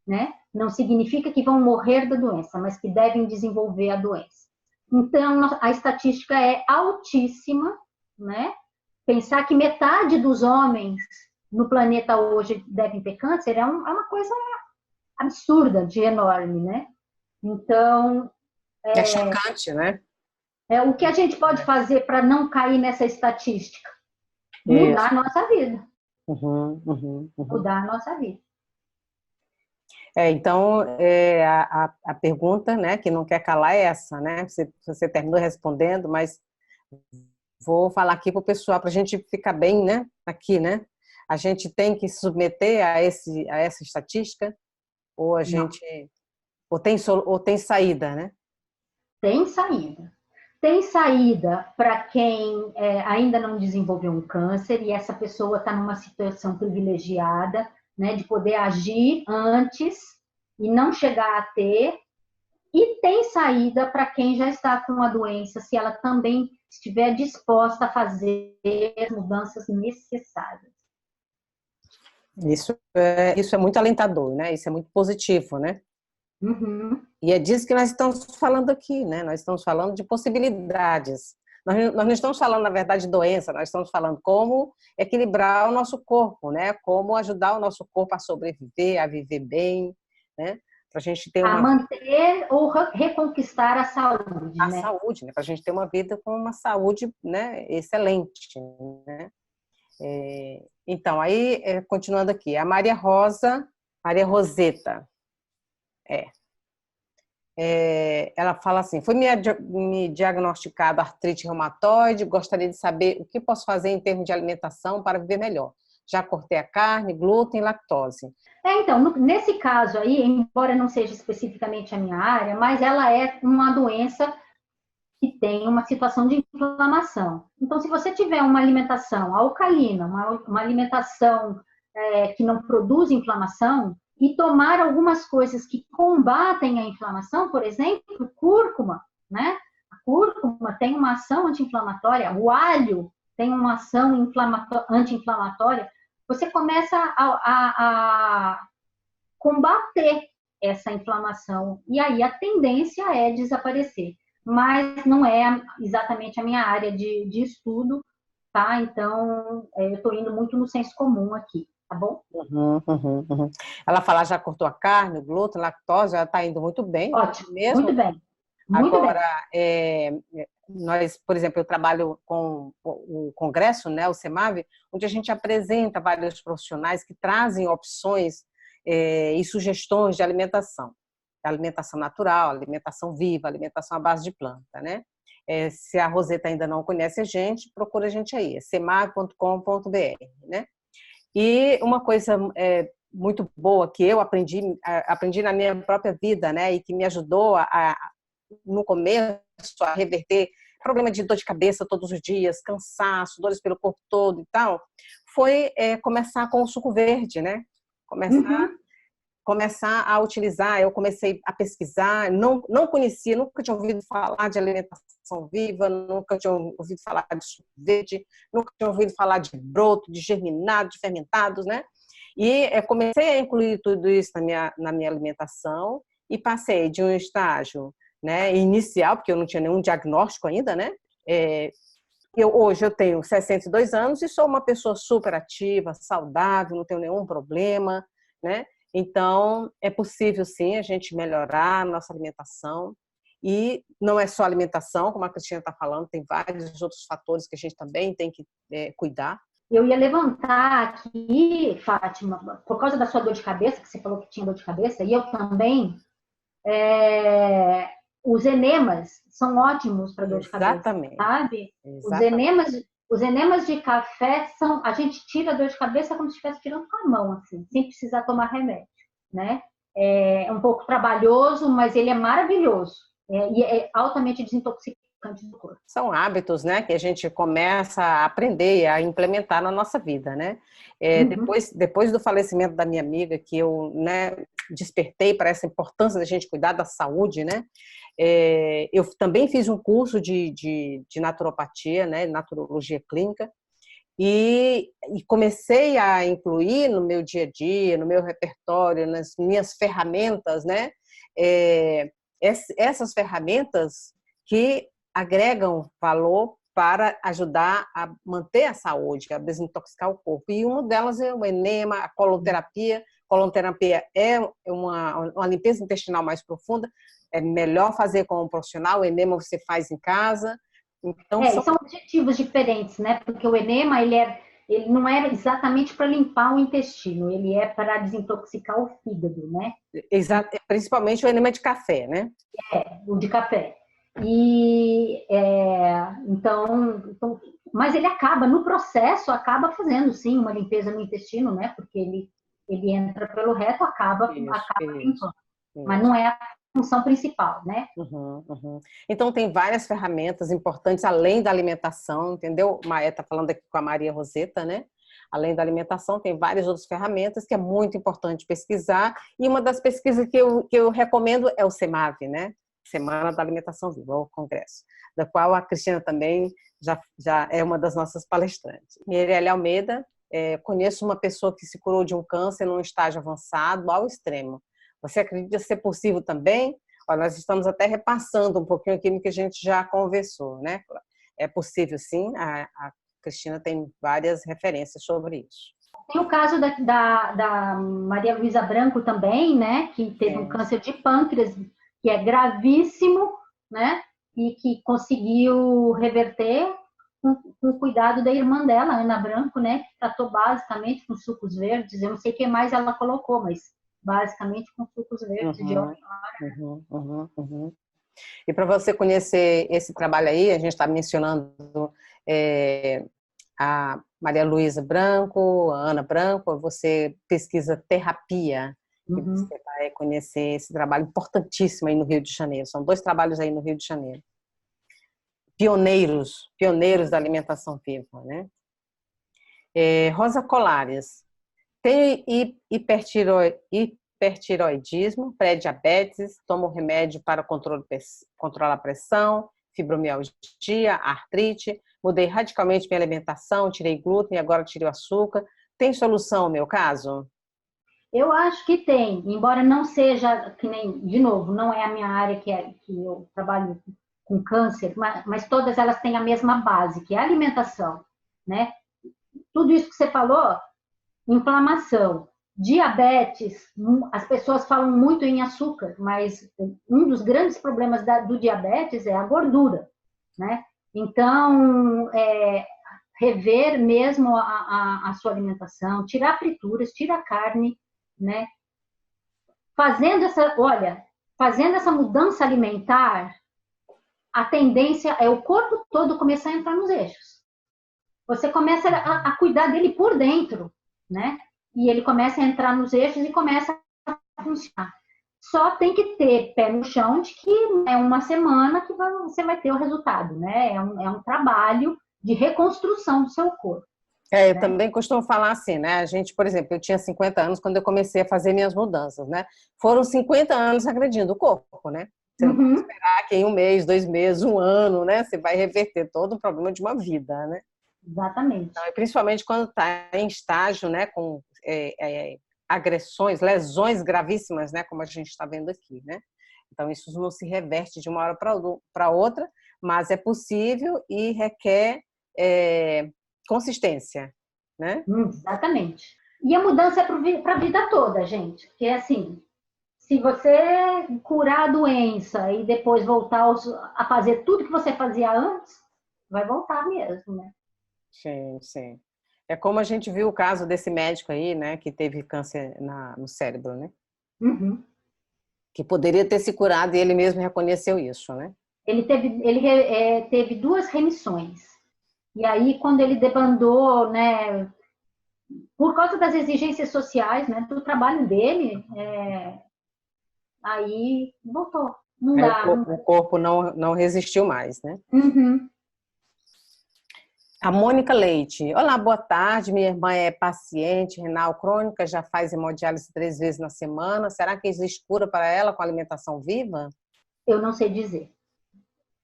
né? Não significa que vão morrer da doença, mas que devem desenvolver a doença. Então, a estatística é altíssima, né? Pensar que metade dos homens no planeta hoje devem ter câncer é uma coisa absurda, de enorme, né? Então... É chocante, né? O que a gente pode fazer para não cair nessa estatística? Mudar a nossa vida. Mudar a nossa vida. Então, a pergunta, né, que não quer calar é essa, né? Você terminou respondendo, mas vou falar aqui para o pessoal, para a gente ficar bem, né? Aqui, né? A gente tem que se submeter a essa estatística, ou a gente... Ou tem saída, né? Tem saída. Tem saída para quem ainda não desenvolveu um câncer e essa pessoa está numa situação privilegiada, né, de poder agir antes e não chegar a ter. E tem saída para quem já está com a doença, se ela também estiver disposta a fazer as mudanças necessárias. Isso é muito alentador, né? Isso é muito positivo, né? E é disso que nós estamos falando aqui, né? Nós estamos falando de possibilidades. Nós não estamos falando, na verdade, de doença, nós estamos falando como equilibrar o nosso corpo, né? Como ajudar o nosso corpo a sobreviver, a viver bem, né? Para a gente ter manter ou reconquistar a saúde, a né? saúde, né? Para a gente ter uma vida com uma saúde, né, excelente, né? Então, aí, continuando aqui, a Maria Roseta, ela fala assim, foi me diagnosticado artrite reumatoide, gostaria de saber o que posso fazer em termos de alimentação para viver melhor. Já cortei a carne, glúten, lactose. Então, nesse caso aí, embora não seja especificamente a minha área, mas ela é uma doença que tem uma situação de inflamação. Então, se você tiver uma alimentação alcalina, uma alimentação que não produz inflamação, e tomar algumas coisas que combatem a inflamação, por exemplo, cúrcuma, né? A cúrcuma tem uma ação anti-inflamatória, o alho tem uma ação anti-inflamatória. Você começa a combater essa inflamação, e aí a tendência é desaparecer. Mas não é exatamente a minha área de estudo, tá? Então, eu estou indo muito no senso comum aqui. Tá bom? Ela fala, já cortou a carne, o glúten, lactose, já está indo muito bem. Ótimo, mesmo. muito bem. Muito Agora, nós, por exemplo, eu trabalho com o congresso, né, o CEMAV, onde a gente apresenta vários profissionais que trazem opções e sugestões de alimentação. Alimentação natural, alimentação viva, alimentação à base de planta, né? Se a Roseta ainda não conhece a gente, procura a gente aí, é semave.com.br, né? E uma coisa muito boa que eu aprendi na minha própria vida, né? E que me ajudou no começo a reverter problema de dor de cabeça todos os dias, cansaço, dores pelo corpo todo e tal, foi começar com o suco verde, né? Começar a utilizar, eu comecei a pesquisar, não conhecia, nunca tinha ouvido falar de alimentação viva, nunca tinha ouvido falar de suco verde, nunca tinha ouvido falar de broto, de germinado, de fermentados, né? E comecei a incluir tudo isso na minha alimentação e passei de um estágio, né, inicial, porque eu não tinha nenhum diagnóstico ainda, né? Hoje eu tenho 62 anos e sou uma pessoa super ativa, saudável, não tenho nenhum problema, né? Então, é possível sim a gente melhorar a nossa alimentação. E não é só alimentação, como a Cristina está falando, tem vários outros fatores que a gente também tem que cuidar. Eu ia levantar aqui, Fátima, por causa da sua dor de cabeça, que você falou que tinha dor de cabeça, e eu também, os enemas são ótimos para dor de cabeça, Exatamente. sabe? Exatamente. Os enemas de café a gente tira a dor de cabeça como se estivesse tirando com a mão, assim, sem precisar tomar remédio, né? É um pouco trabalhoso, mas ele é maravilhoso. E é altamente desintoxicante do corpo. São hábitos, né, que a gente começa a aprender, a implementar na nossa vida, né? Depois do falecimento da minha amiga, que eu, né, despertei para essa importância da gente cuidar da saúde, né? Eu também fiz um curso de naturopatia, né, naturologia clínica, e comecei a incluir no meu dia a dia, no meu repertório, nas minhas ferramentas, né? Essas ferramentas que agregam valor para ajudar a manter a saúde, a desintoxicar o corpo. E uma delas é o enema, a coloterapia. Coloterapia é uma limpeza intestinal mais profunda, é melhor fazer com um profissional, o enema você faz em casa. Então, são objetivos diferentes, né? Porque o enema, ele não é exatamente para limpar o intestino, ele é para desintoxicar o fígado, né? Exato, principalmente o enema de café, né? O de café. Então, mas ele no processo, acaba fazendo sim uma limpeza no intestino, né? Porque ele entra pelo reto, acaba limpando. Mas não é a função principal, né? Então, tem várias ferramentas importantes, além da alimentação, entendeu? Está falando aqui com a Maria Roseta, né? Além da alimentação, tem várias outras ferramentas que é muito importante pesquisar. E uma das pesquisas que eu recomendo é o SEMAV, né? Semana da Alimentação Viva, o congresso, da qual a Cristina também já é uma das nossas palestrantes. Mirelle Almeida, conheço uma pessoa que se curou de um câncer num estágio avançado ao extremo. Você acredita ser possível também? Olha, nós estamos até repassando um pouquinho aquilo que a gente já conversou, né? É possível sim, a Cristina tem várias referências sobre isso. Tem o caso da Maria Luísa Branco também, né? Que teve um câncer de pâncreas, que é gravíssimo, né? E que conseguiu reverter com o cuidado da irmã dela, Ana Branco, né? Que tratou basicamente com sucos verdes. Eu não sei o que mais ela colocou, mas basicamente com sucos verdes de hora em hora. E para você conhecer esse trabalho aí, a gente está mencionando a Maria Luísa Branco, a Ana Branco, você pesquisa terapia, que você vai conhecer esse trabalho importantíssimo aí no Rio de Janeiro. São 2 trabalhos aí no Rio de Janeiro. Pioneiros da alimentação viva, né? Rosa Colares, tem hipertiroidismo, pré-diabetes, toma um remédio para controlar a pressão, fibromialgia, artrite, mudei radicalmente minha alimentação, tirei glúten e agora tirei o açúcar. Tem solução no meu caso? Eu acho que tem, embora não seja, que nem, de novo, não é a minha área que eu trabalho com câncer, mas todas elas têm a mesma base, que é a alimentação, né? Tudo isso que você falou, inflamação, diabetes, as pessoas falam muito em açúcar, mas um dos grandes problemas do diabetes é a gordura, né? Então, rever mesmo a sua alimentação, tirar frituras, tirar carne, né? Fazendo essa mudança alimentar, a tendência é o corpo todo começar a entrar nos eixos. Você começa a cuidar dele por dentro, né? E ele começa a entrar nos eixos e começa a funcionar. Só tem que ter pé no chão de que é uma semana que você vai ter o resultado, né? É um trabalho de reconstrução do seu corpo. Eu também costumo falar assim, né? A gente, por exemplo, eu tinha 50 anos quando eu comecei a fazer minhas mudanças, né? Foram 50 anos agredindo o corpo, né? Você não pode esperar que em um mês, 2 meses, um ano, né? Você vai reverter todo o problema de uma vida, né? Exatamente. Então, principalmente quando está em estágio, né? Com agressões, lesões gravíssimas, né? Como a gente está vendo aqui, né? Então, isso não se reverte de uma hora para outra, mas é possível e requer consistência, né? Exatamente. E a mudança é para a vida toda, gente. Porque, assim, se você curar a doença e depois voltar a fazer tudo que você fazia antes, vai voltar mesmo, né? Sim, sim. É como a gente viu o caso desse médico aí, né, que teve câncer no cérebro, né? Uhum. Que poderia ter se curado e ele mesmo reconheceu isso, né? Ele teve 2 remissões. E aí, quando ele debandou, né, por causa das exigências sociais, né, do trabalho dele, aí voltou. Não Aí dá. o corpo não resistiu mais, né? Uhum. A Mônica Leite. Olá, boa tarde. Minha irmã é paciente renal crônica, já faz hemodiálise 3 vezes na semana. Será que existe cura para ela com alimentação viva? Eu não sei dizer.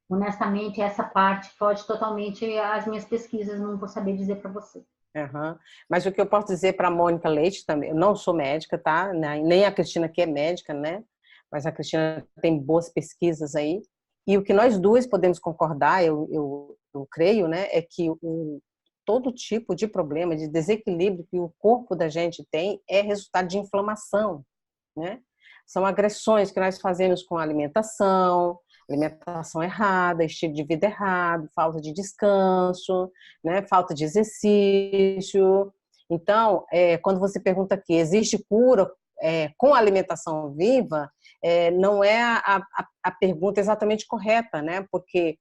Honestamente, essa parte foge totalmente às minhas pesquisas, não vou saber dizer para você. Uhum. Mas o que eu posso dizer para a Mônica Leite também, eu não sou médica, tá? Nem a Cristina que é médica, né? Mas a Cristina tem boas pesquisas aí. E o que nós duas podemos concordar, eu creio, né? É que todo tipo de problema, de desequilíbrio que o corpo da gente tem é resultado de inflamação, né? São agressões que nós fazemos com a alimentação errada, estilo de vida errado, falta de descanso, né? Falta de exercício. Então, quando você pergunta aqui, existe cura com alimentação viva, não é a pergunta exatamente correta, né? Porque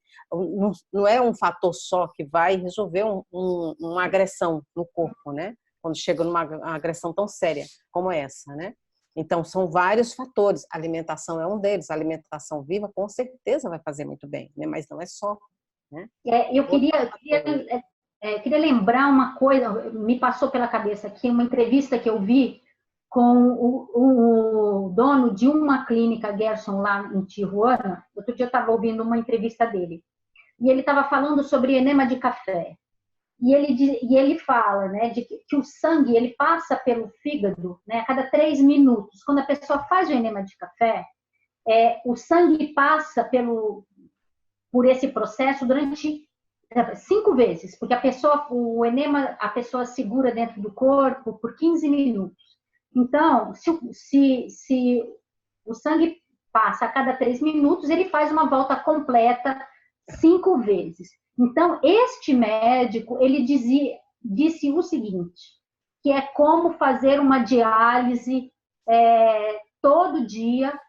não é um fator só que vai resolver uma agressão no corpo, né? Quando chega numa agressão tão séria como essa, né? Então, são vários fatores. A alimentação é um deles. A alimentação viva, com certeza, vai fazer muito bem, né? Mas não é só. Né? Eu queria lembrar uma coisa, me passou pela cabeça aqui, uma entrevista que eu vi com o dono de uma clínica Gerson lá em Tijuana. Outro dia eu estava ouvindo uma entrevista dele. E ele estava falando sobre enema de café. E ele fala, né, de que o sangue ele passa pelo fígado, né, a cada 3 minutos. Quando a pessoa faz o enema de café, o sangue passa por esse processo durante 5 vezes, porque o enema a pessoa segura dentro do corpo por 15 minutos. Então, se o sangue passa a cada 3 minutos, ele faz uma volta completa 5 vezes. Então, este médico, ele disse o seguinte, que é como fazer uma diálise todo dia,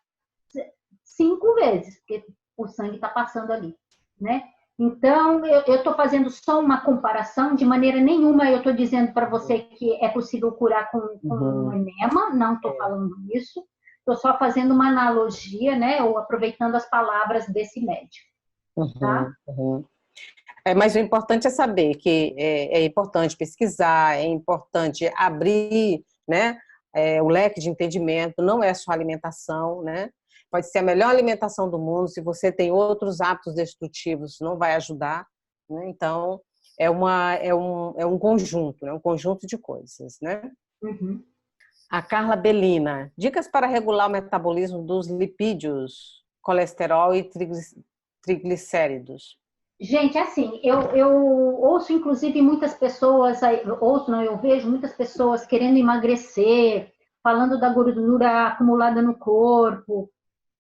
5 vezes, porque o sangue está passando ali, né? Então, eu estou fazendo só uma comparação, de maneira nenhuma eu estou dizendo para você que é possível curar com um enema, não estou falando isso, estou só fazendo uma analogia, né, ou aproveitando as palavras desse médico. Tá? Mas o importante é saber que é importante pesquisar, é importante abrir, né, o leque de entendimento, não é só alimentação, né? Pode ser a melhor alimentação do mundo, se você tem outros hábitos destrutivos, não vai ajudar, né? Então, é um conjunto, né? Um conjunto de coisas, né? Uhum. A Carla Belina, dicas para regular o metabolismo dos lipídios, colesterol e triglicéridos. Gente, assim, eu ouço inclusive muitas pessoas, eu vejo muitas pessoas querendo emagrecer, falando da gordura acumulada no corpo.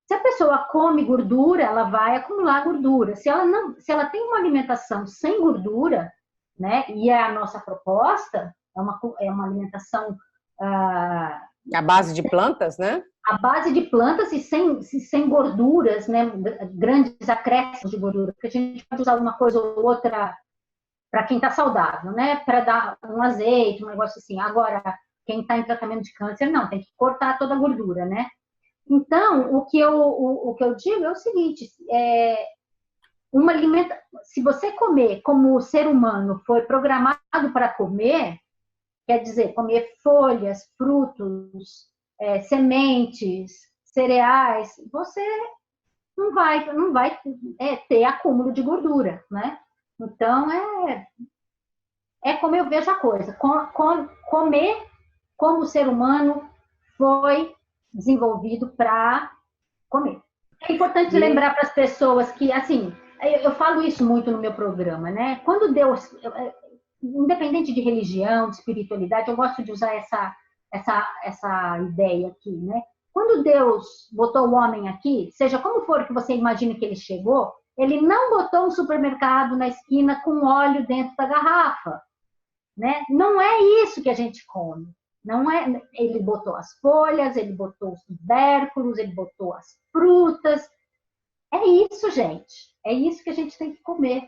Se a pessoa come gordura, ela vai acumular gordura. Se ela tem uma alimentação sem gordura, né, e é a nossa proposta, é uma alimentação A base de plantas, né? a base de plantas e sem gorduras, né? Grandes acréscimos de gordura, porque a gente pode usar uma coisa ou outra para quem está saudável, né? Para dar um azeite, um negócio assim. Agora, quem está em tratamento de câncer, não, tem que cortar toda a gordura, né? Então, o que eu digo é o seguinte, se você comer como o ser humano foi programado para comer, quer dizer, comer folhas, frutos, sementes, cereais, você não vai ter acúmulo de gordura, né? Então, como eu vejo a coisa. Comer como o ser humano foi desenvolvido para comer. É importante lembrar para as pessoas que, assim, eu falo isso muito no meu programa, né? Quando Deus, independente de religião, de espiritualidade, eu gosto de usar essa ideia aqui, né? Quando Deus botou o homem aqui, seja como for que você imagine que ele chegou, ele não botou um supermercado na esquina com óleo dentro da garrafa, né? Não é isso que a gente come. Não é, ele botou as folhas, ele botou os tubérculos, ele botou as frutas. É isso, gente. É isso que a gente tem que comer.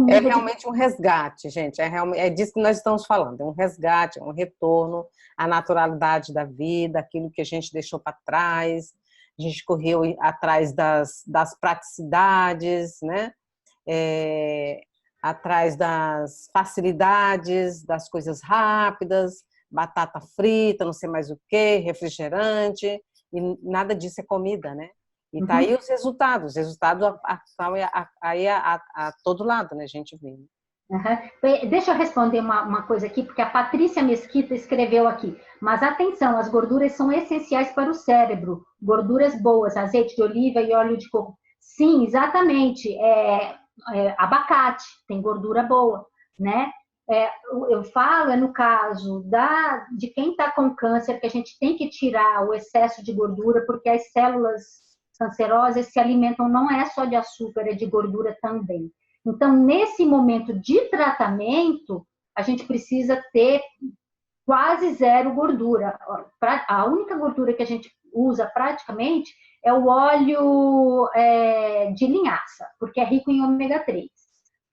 É realmente um resgate, gente. É disso que nós estamos falando. É um resgate, é um retorno à naturalidade da vida, aquilo que a gente deixou para trás. A gente correu atrás das praticidades, né? Atrás das facilidades, das coisas rápidas, batata frita, não sei mais o que, refrigerante, e nada disso é comida, né? E tá aí os resultados aí a todo lado, né, a gente vê. Uhum. Deixa eu responder uma coisa aqui, porque a Patrícia Mesquita escreveu aqui. Mas atenção, as gorduras são essenciais para o cérebro. Gorduras boas, azeite de oliva e óleo de coco. Sim, exatamente. Abacate tem gordura boa, né? Eu falo no caso de quem está com câncer, que a gente tem que tirar o excesso de gordura, porque as células cancerosas se alimentam não é só de açúcar, é de gordura também. Então, nesse momento de tratamento, a gente precisa ter quase zero gordura. A única gordura que a gente usa praticamente é o óleo de linhaça, porque é rico em ômega 3.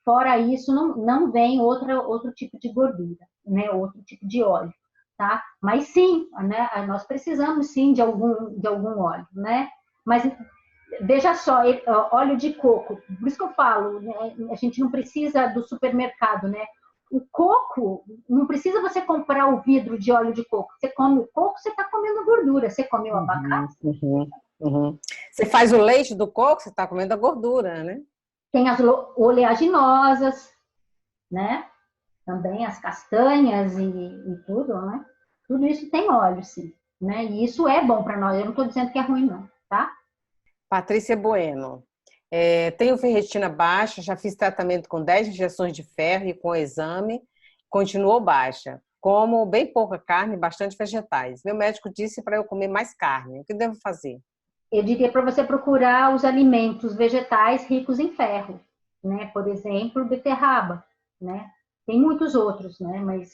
Fora isso, não vem outro tipo de gordura, né? Outro tipo de óleo, tá? Mas sim, né? Nós precisamos sim de algum óleo, né? Mas veja só, óleo de coco, por isso que eu falo, né? A gente não precisa do supermercado, né? O coco, não precisa você comprar o vidro de óleo de coco. Você come o coco, você está comendo gordura. Você come o abacate. Você faz o leite do coco, você está comendo a gordura, né? Tem as oleaginosas, né? Também as castanhas e tudo, né? Tudo isso tem óleo, sim. Né? E isso é bom para nós. Eu não estou dizendo que é ruim, não, tá? Patrícia Bueno. Tenho ferritina baixa, já fiz tratamento com 10 injeções de ferro e com exame, continuou baixa. Como bem pouca carne, bastante vegetais. Meu médico disse para eu comer mais carne. O que devo fazer? Eu diria para você procurar os alimentos vegetais ricos em ferro, né? Por exemplo, beterraba, né? Tem muitos outros, né? Mas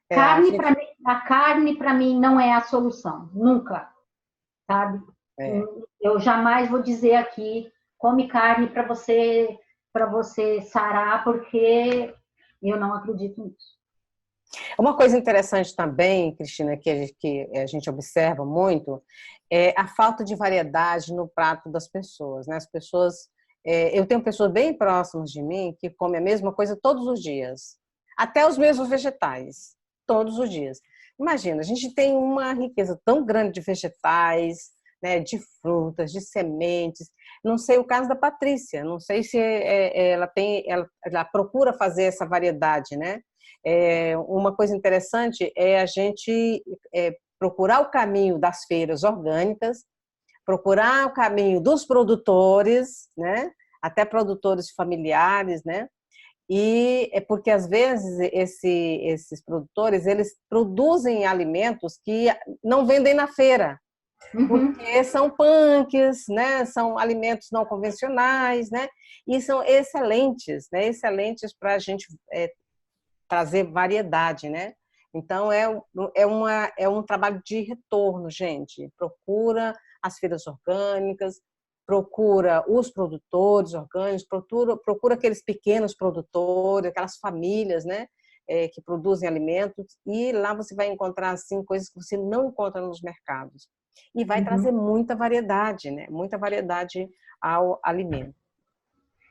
a carne para mim não é a solução, nunca, sabe? Eu jamais vou dizer aqui come carne para você sarar, porque eu não acredito nisso. Uma coisa interessante também, Cristina, que a gente observa muito, é a falta de variedade no prato das pessoas, né? As pessoas, eu tenho pessoas bem próximas de mim que comem a mesma coisa todos os dias, até os mesmos vegetais, todos os dias. Imagina, a gente tem uma riqueza tão grande de vegetais, né, de frutas, de sementes. Não sei o caso da Patrícia, não sei se ela procura fazer essa variedade, né? Uma coisa interessante é a gente procurar o caminho das feiras orgânicas, procurar o caminho dos produtores, né? Até produtores familiares, né? E é porque às vezes esses produtores eles produzem alimentos que não vendem na feira, porque são punks, né? São alimentos não convencionais, né? E são excelentes, né? Excelentes para a gente trazer variedade, né? Então, é um trabalho de retorno, gente. Procura as feiras orgânicas, procura os produtores orgânicos, procura aqueles pequenos produtores, aquelas famílias, né, que produzem alimentos, e lá você vai encontrar assim coisas que você não encontra nos mercados. E vai trazer muita variedade, né? Muita variedade ao alimento.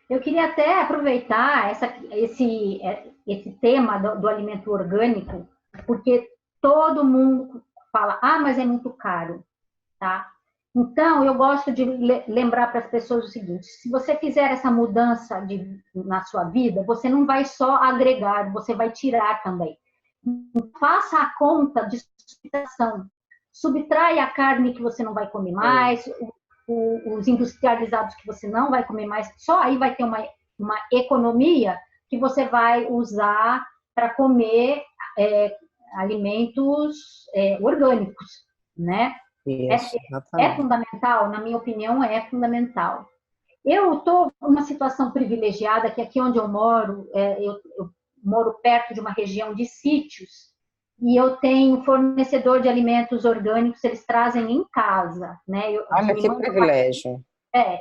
Eu queria até aproveitar esse tema do alimento orgânico, porque todo mundo fala, mas é muito caro, tá? Então, eu gosto de lembrar para as pessoas o seguinte: se você fizer essa mudança na sua vida, você não vai só agregar, você vai tirar também. Faça a conta de subtração. Subtrai a carne que você não vai comer mais, os industrializados que você não vai comer mais, só aí vai ter uma economia que você vai usar para comer alimentos orgânicos, né? Isso, é fundamental, na minha opinião, é fundamental. Eu estou numa situação privilegiada, que aqui onde eu moro, eu moro perto de uma região de sítios, e eu tenho fornecedor de alimentos orgânicos, eles trazem em casa, né? Olha que privilégio.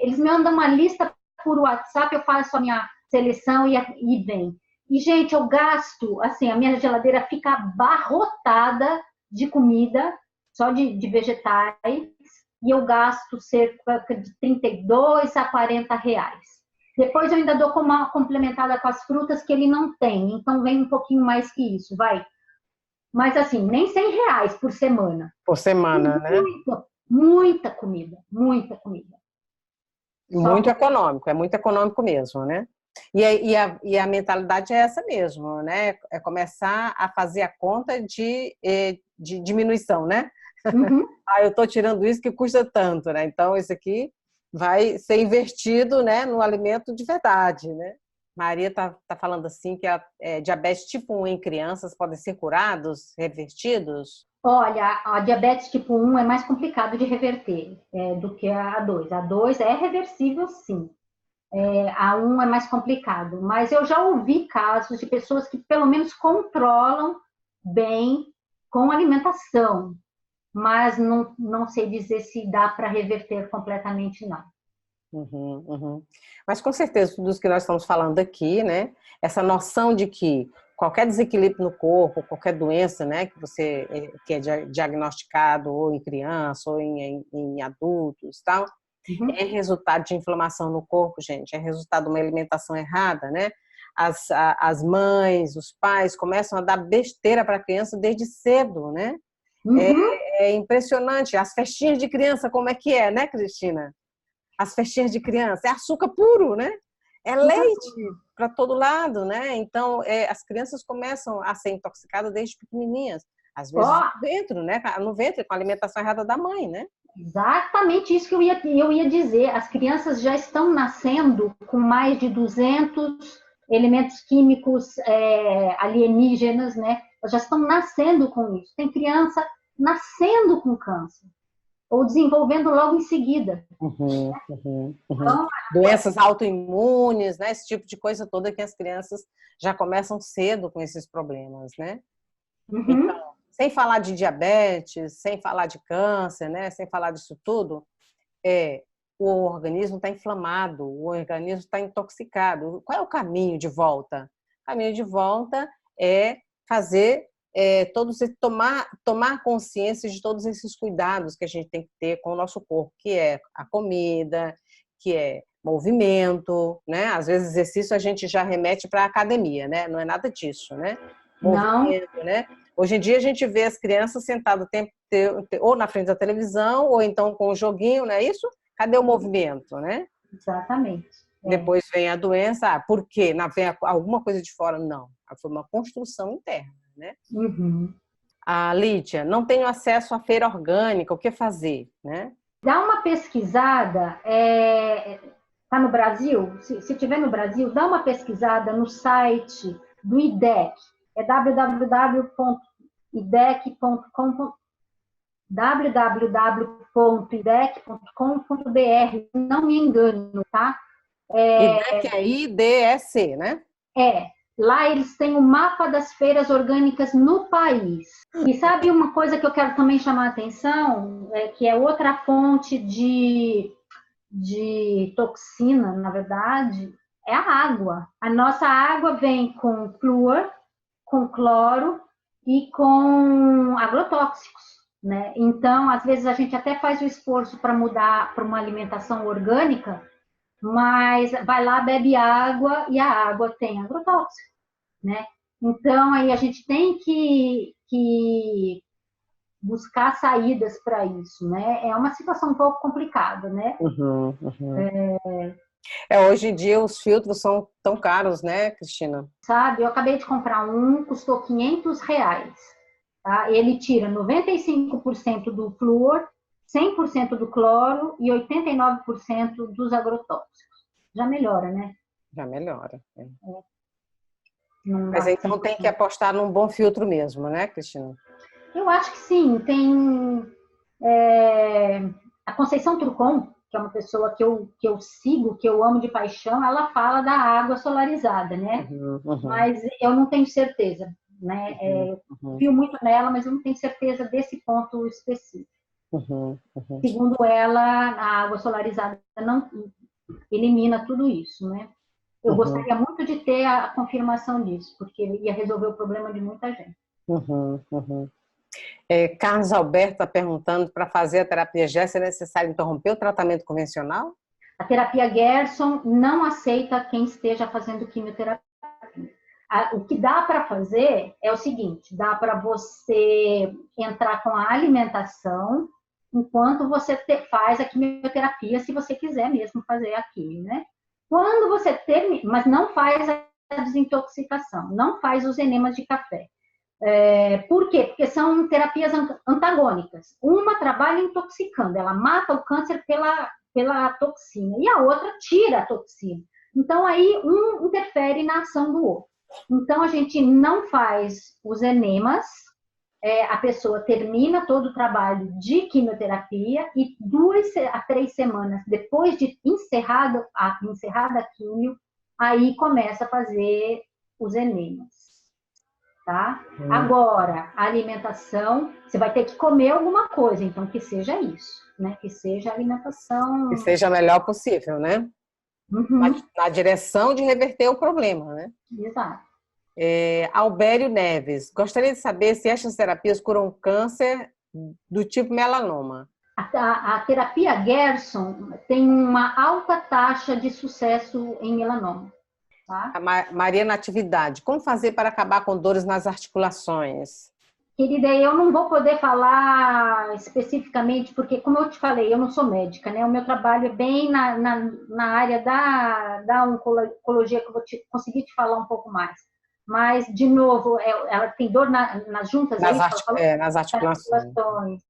Eles me mandam uma lista por WhatsApp, eu faço a minha seleção e vem. E, gente, eu gasto, assim, a minha geladeira fica abarrotada de comida, só de vegetais, e eu gasto cerca de 32 a 40 reais. Depois eu ainda dou como uma complementada com as frutas que ele não tem, então vem um pouquinho mais que isso, vai. Mas assim, nem 100 reais por semana. Por semana, né? Muita comida, muita comida. Muito econômico, é muito econômico mesmo, né? E a mentalidade é essa mesmo, né? É começar a fazer a conta de diminuição, né? Uhum. Eu estou tirando isso que custa tanto, né? Então, isso aqui vai ser investido, né, no alimento de verdade, né? Maria tá falando assim que diabetes tipo 1 em crianças podem ser curados, revertidos? Olha, a diabetes tipo 1 é mais complicado de reverter do que a 2. A 2 é reversível, sim. A 1 é mais complicado. Mas eu já ouvi casos de pessoas que pelo menos controlam bem com alimentação. Mas não sei dizer se dá para reverter completamente, não. Mas com certeza, tudo isso que nós estamos falando aqui, né? Essa noção de que qualquer desequilíbrio no corpo, qualquer doença, né, que é diagnosticado ou em criança ou em adultos, tal, é resultado de inflamação no corpo, gente. É resultado de uma alimentação errada, né? As mães, os pais começam a dar besteira para a criança desde cedo, né? É impressionante. As festinhas de criança, como é que é, né, Cristina? As festinhas de criança, é açúcar puro, né? É leite para todo lado, né? Então, as crianças começam a ser intoxicadas desde pequenininhas. Às vezes dentro, né? No ventre, com a alimentação errada da mãe, né? Exatamente isso que eu ia dizer. As crianças já estão nascendo com mais de 200 elementos químicos alienígenas, né? Elas já estão nascendo com isso. Tem criança nascendo com câncer ou desenvolvendo logo em seguida. Então, doenças autoimunes, né? Esse tipo de coisa toda que as crianças já começam cedo com esses problemas, né? Então, sem falar de diabetes, sem falar de câncer, né? Sem falar disso tudo, o organismo está inflamado, o organismo está intoxicado. Qual é o caminho de volta? O caminho de volta é fazer tomar consciência de todos esses cuidados que a gente tem que ter com o nosso corpo, que é a comida, que é movimento, né? Às vezes exercício a gente já remete para a academia, né? Não é nada disso, né? Movimento, Não. né? Hoje em dia a gente vê as crianças sentadas o tempo ou na frente da televisão ou então com o joguinho, não é isso? Cadê o movimento, né? Exatamente. Depois vem a doença, por quê? Vem alguma coisa de fora? Não, foi uma construção interna, né? Lídia, não tenho acesso à feira orgânica, o que fazer, né? Dá uma pesquisada, tá no Brasil? Se tiver no Brasil, dá uma pesquisada no site do IDEC, é www.idec.com.br, não me engano, tá? IDEC é IDEC, né? Lá eles têm o mapa das feiras orgânicas no país. E sabe uma coisa que eu quero também chamar a atenção? Que é outra fonte de toxina, na verdade, é a água. A nossa água vem com flúor, com cloro e com agrotóxicos, né? Então, às vezes a gente até faz o esforço para mudar para uma alimentação orgânica, mas vai lá, bebe água e a água tem agrotóxico, né? Então, aí a gente tem que buscar saídas para isso, né? É uma situação um pouco complicada, né? Uhum, uhum. Hoje em dia os filtros são tão caros, né, Cristina? Sabe, eu acabei de comprar um, custou R$ 500. Tá? Ele tira 95% do flúor, 100% do cloro e 89% dos agrotóxicos. Já melhora, né? Já melhora. Não Mas dá então tem que 100%. apostar num bom filtro mesmo, né, Cristina? Eu acho que sim, tem a Conceição Turcon, que é uma pessoa que eu sigo, que eu amo de paixão, ela fala da água solarizada, né? Uhum, uhum, Mas eu não tenho certeza, né? uhum, Confio muito nela, mas eu não tenho certeza desse ponto específico. uhum, uhum, Segundo ela, a água solarizada não elimina tudo isso, né? Eu uhum, gostaria muito de ter a confirmação disso, porque ia resolver o problema de muita gente. uhum, uhum. Carlos Alberto está perguntando, para fazer a terapia GES é necessário interromper o tratamento convencional? A terapia Gerson não aceita quem esteja fazendo quimioterapia. O que dá para fazer é o seguinte: dá para você entrar com a alimentação enquanto você faz a quimioterapia, se você quiser mesmo fazer a quimio, né? Quando você termina, mas não faz a desintoxicação, não faz os enemas de café. Por quê? Porque são terapias antagônicas. Uma trabalha intoxicando, ela mata o câncer pela toxina, e a outra tira a toxina. Então, aí, um interfere na ação do outro. Então, a gente não faz os enemas, a pessoa termina todo o trabalho de quimioterapia e 2 a 3 semanas depois de encerrada a quimio, aí começa a fazer os enemas. Tá? Agora, a alimentação, você vai ter que comer alguma coisa, então que seja isso, né? Que seja Que alimentação. seja a melhor possível, né? Uhum, Na direção de reverter o problema, né? exato. Albério Neves, gostaria de saber se estas terapias curam câncer do tipo melanoma. A terapia Gerson tem uma alta taxa de sucesso em melanoma. Tá? A Maria Natividade, como fazer para acabar com dores nas articulações? Querida, eu não vou poder falar especificamente, porque, como eu te falei, eu não sou médica, né? O meu trabalho é bem na área da oncologia, que eu vou conseguir te falar um pouco mais. Mas, de novo, ela tem dor nas juntas, é isso que ela falou? Nas articulações. Articulações.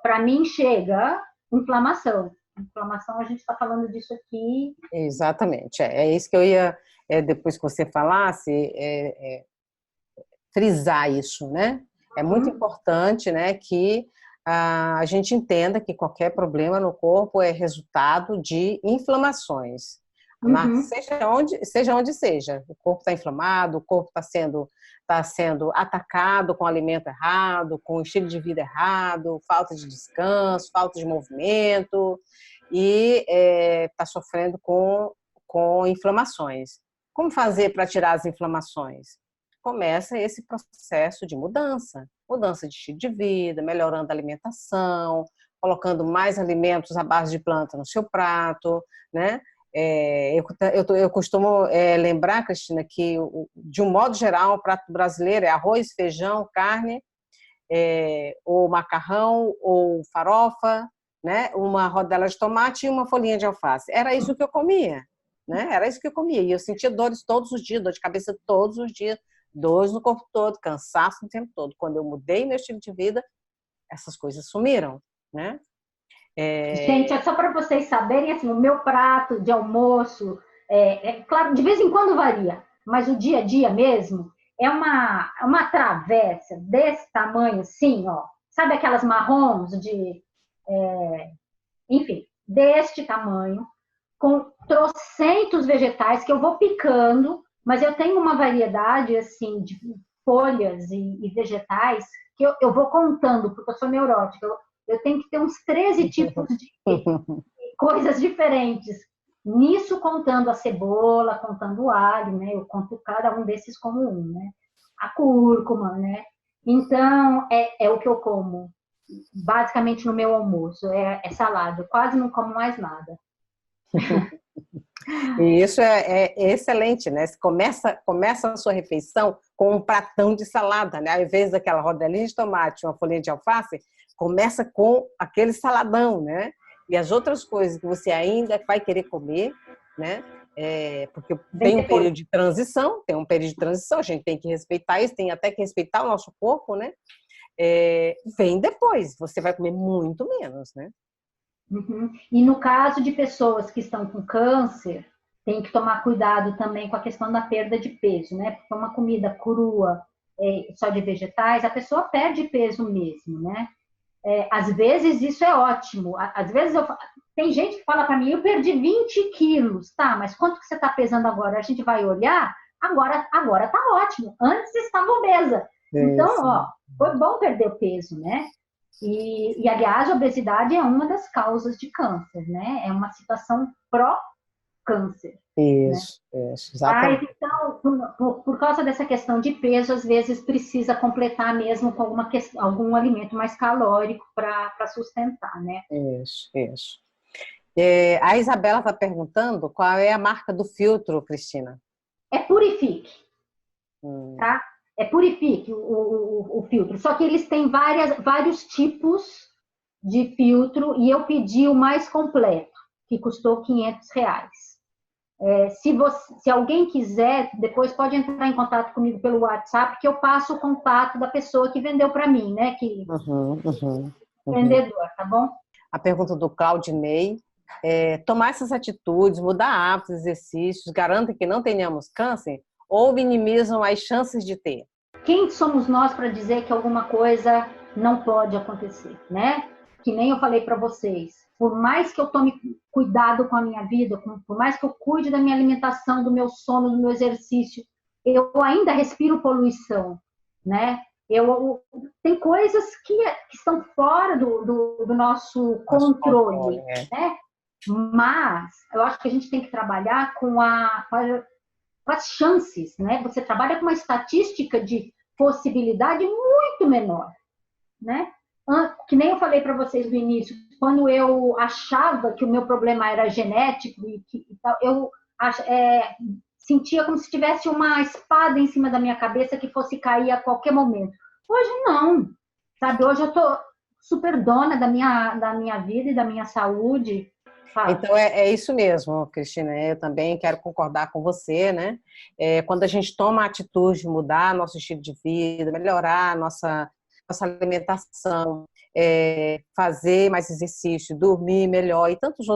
Para mim, chega inflamação. Inflamação, a gente está falando disso aqui. Exatamente. É isso que eu ia, depois que você falasse, frisar isso, né? É muito importante, né, que a gente entenda que qualquer problema no corpo é resultado de inflamações. Uhum. Seja onde seja, o corpo está inflamado, o corpo está sendo atacado com alimento errado, com estilo de vida errado, falta de descanso, falta de movimento e está sofrendo com inflamações. Como fazer para tirar as inflamações? Começa esse processo de mudança de estilo de vida, melhorando a alimentação, colocando mais alimentos à base de planta no seu prato, né? Eu costumo lembrar, Cristina, que de um modo geral o prato brasileiro é arroz, feijão, carne, ou macarrão, ou farofa, né? Uma rodela de tomate e uma folhinha de alface. Era isso que eu comia, né? Era isso que eu comia. E eu sentia dores todos os dias, dor de cabeça todos os dias, dores no corpo todo, cansaço o tempo todo. Quando eu mudei meu estilo de vida, essas coisas sumiram, né? Gente, é só para vocês saberem, assim, o meu prato de almoço, claro, de vez em quando varia, mas o dia a dia mesmo é uma travessa desse tamanho, assim, ó. Sabe aquelas marrons enfim, deste tamanho, com trocentos vegetais que eu vou picando Mas eu tenho uma variedade, assim, de folhas e vegetais que eu vou contando, porque eu sou neurótica. Eu tenho que ter uns 13 tipos de coisas diferentes. Nisso, contando a cebola, contando o alho, né? Eu conto cada um desses como um, né? A cúrcuma, né? Então, é o que eu como, basicamente, no meu almoço. É salada. Eu quase não como mais nada. E isso é excelente, né? Você começa a sua refeição com um pratão de salada, né? Ao invés daquela rodelinha de tomate, uma folhinha de alface, começa com aquele saladão, né? E as outras coisas que você ainda vai querer comer, né? Porque tem um período de transição, a gente tem que respeitar isso, tem até que respeitar o nosso corpo, né? Vem depois, você vai comer muito menos, né? Uhum. E no caso de pessoas que estão com câncer, tem que tomar cuidado também com a questão da perda de peso, né? Porque uma comida crua, só de vegetais, a pessoa perde peso mesmo, né? Às vezes isso é ótimo. Às vezes tem gente que fala para mim, eu perdi 20 quilos, tá? Mas quanto que você está pesando agora? A gente vai olhar, agora tá ótimo. Antes estava obesa. Então, ó, foi bom perder o peso, né? E, aliás, a obesidade é uma das causas de câncer, né? É uma situação pró-câncer. Isso, né? isso, exatamente. Então, por causa dessa questão de peso, às vezes precisa completar mesmo com algum alimento mais calórico para sustentar, né? Isso. A Isabela está perguntando qual é a marca do filtro, Cristina. É Purifique, tá? É Purifique o filtro. Só que eles têm vários tipos de filtro e eu pedi o mais completo, que custou R$ 500. Se alguém quiser, depois pode entrar em contato comigo pelo WhatsApp, que eu passo o contato da pessoa que vendeu para mim, né? Vendedor, tá bom? A pergunta do Claudinei. Tomar essas atitudes, mudar hábitos, exercícios, garantem que não tenhamos câncer ou minimizam as chances de ter? Quem somos nós para dizer que alguma coisa não pode acontecer, né? Que nem eu falei para vocês. Por mais que eu tome cuidado com a minha vida, por mais que eu cuide da minha alimentação, do meu sono, do meu exercício, eu ainda respiro poluição, né? Tem coisas que estão fora do nosso controle, né? Mas eu acho que a gente tem que trabalhar com as chances, né? Você trabalha com uma estatística de possibilidade muito menor, né? Que nem eu falei para vocês no início, quando eu achava que o meu problema era genético e tal, eu sentia como se tivesse uma espada em cima da minha cabeça que fosse cair a qualquer momento. Hoje não, sabe? Hoje eu tô super dona da minha vida e da minha saúde. Então, é isso mesmo, Cristina. Eu também quero concordar com você, né? Quando a gente toma a atitude de mudar nosso estilo de vida, melhorar nossa alimentação, fazer mais exercício, dormir melhor e tantas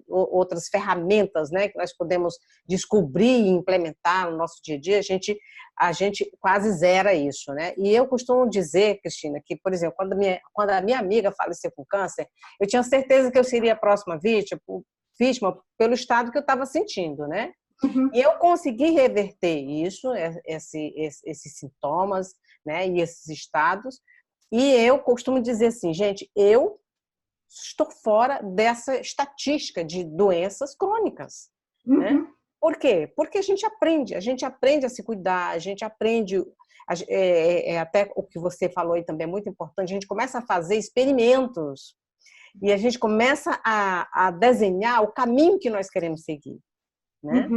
outras ferramentas, né, que nós podemos descobrir e implementar no nosso dia a dia, a gente quase zera isso, né? E eu costumo dizer, Cristina, que, por exemplo, quando a minha amiga faleceu com câncer, eu tinha certeza que eu seria a próxima vítima pelo estado que eu estava sentindo, né? Uhum. E eu consegui reverter isso, esses sintomas, né, e esses estados. E eu costumo dizer assim, gente, eu estou fora dessa estatística de doenças crônicas, né? Por quê? Porque a gente aprende a se cuidar, a gente aprende, até o que você falou aí também é muito importante, a gente começa a fazer experimentos e a gente começa a desenhar o caminho que nós queremos seguir, né?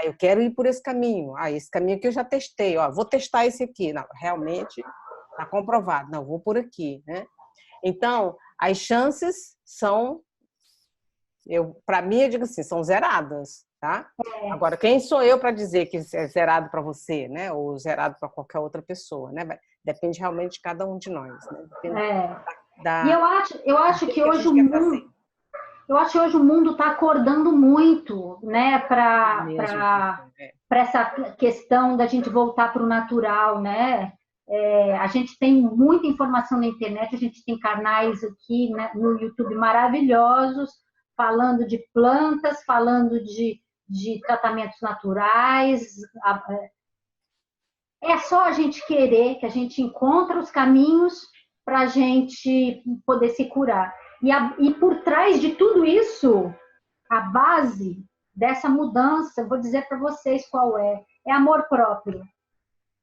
Eu quero ir por esse caminho, esse caminho que eu já testei, vou testar esse aqui, não, realmente está comprovado, não, vou por aqui, né? Então, as chances são, para mim, eu digo assim, são zeradas, tá? Agora, quem sou eu para dizer que é zerado para você, né? Ou zerado para qualquer outra pessoa, né? Depende realmente de cada um de nós, né? E eu acho que hoje o mundo... Eu acho que hoje o mundo está acordando muito, né, para essa questão da gente voltar para o natural, né? A gente tem muita informação na internet, a gente tem canais aqui, né, no YouTube maravilhosos, falando de plantas, falando de de tratamentos naturais. É só a gente querer que a gente encontra os caminhos para a gente poder se curar. E por trás de tudo isso, a base dessa mudança, vou dizer para vocês qual é. É amor próprio,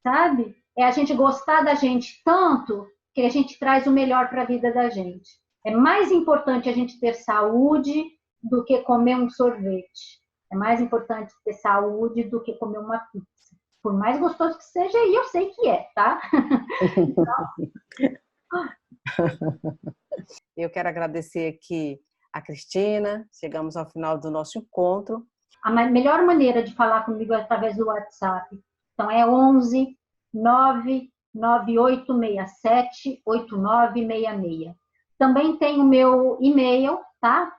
sabe? É a gente gostar da gente tanto que a gente traz o melhor para a vida da gente. É mais importante a gente ter saúde do que comer um sorvete. É mais importante ter saúde do que comer uma pizza. Por mais gostoso que seja, e eu sei que é, tá? Eu quero agradecer aqui a Cristina. Chegamos ao final do nosso encontro. A melhor maneira de falar comigo é através do WhatsApp. Então é 11 99867 8966. Também tem o meu e-mail, tá?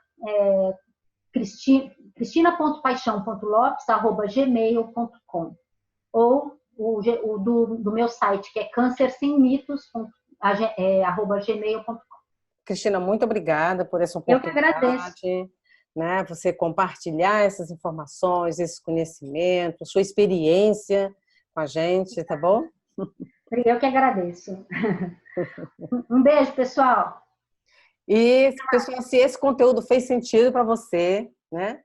cristina.paixão.lopes@gmail.com, ou o do meu site, que é cancersemmitos@gmail.com. Cristina, muito obrigada por essa Eu que oportunidade. agradeço. Né, você compartilhar essas informações, esse conhecimento, sua experiência com a gente, tá bom? Eu que agradeço. Um beijo, pessoal. E, pessoal, se esse conteúdo fez sentido para você, né?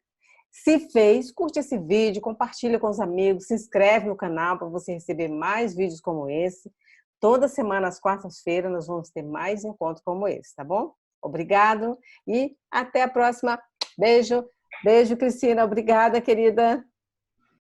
Se fez, curte esse vídeo, compartilha com os amigos, se inscreve no canal para você receber mais vídeos como esse. Toda semana, às quartas-feiras, nós vamos ter mais encontros como esse, tá bom? Obrigado e até a próxima. Beijo, beijo, Cristina. Obrigada, querida.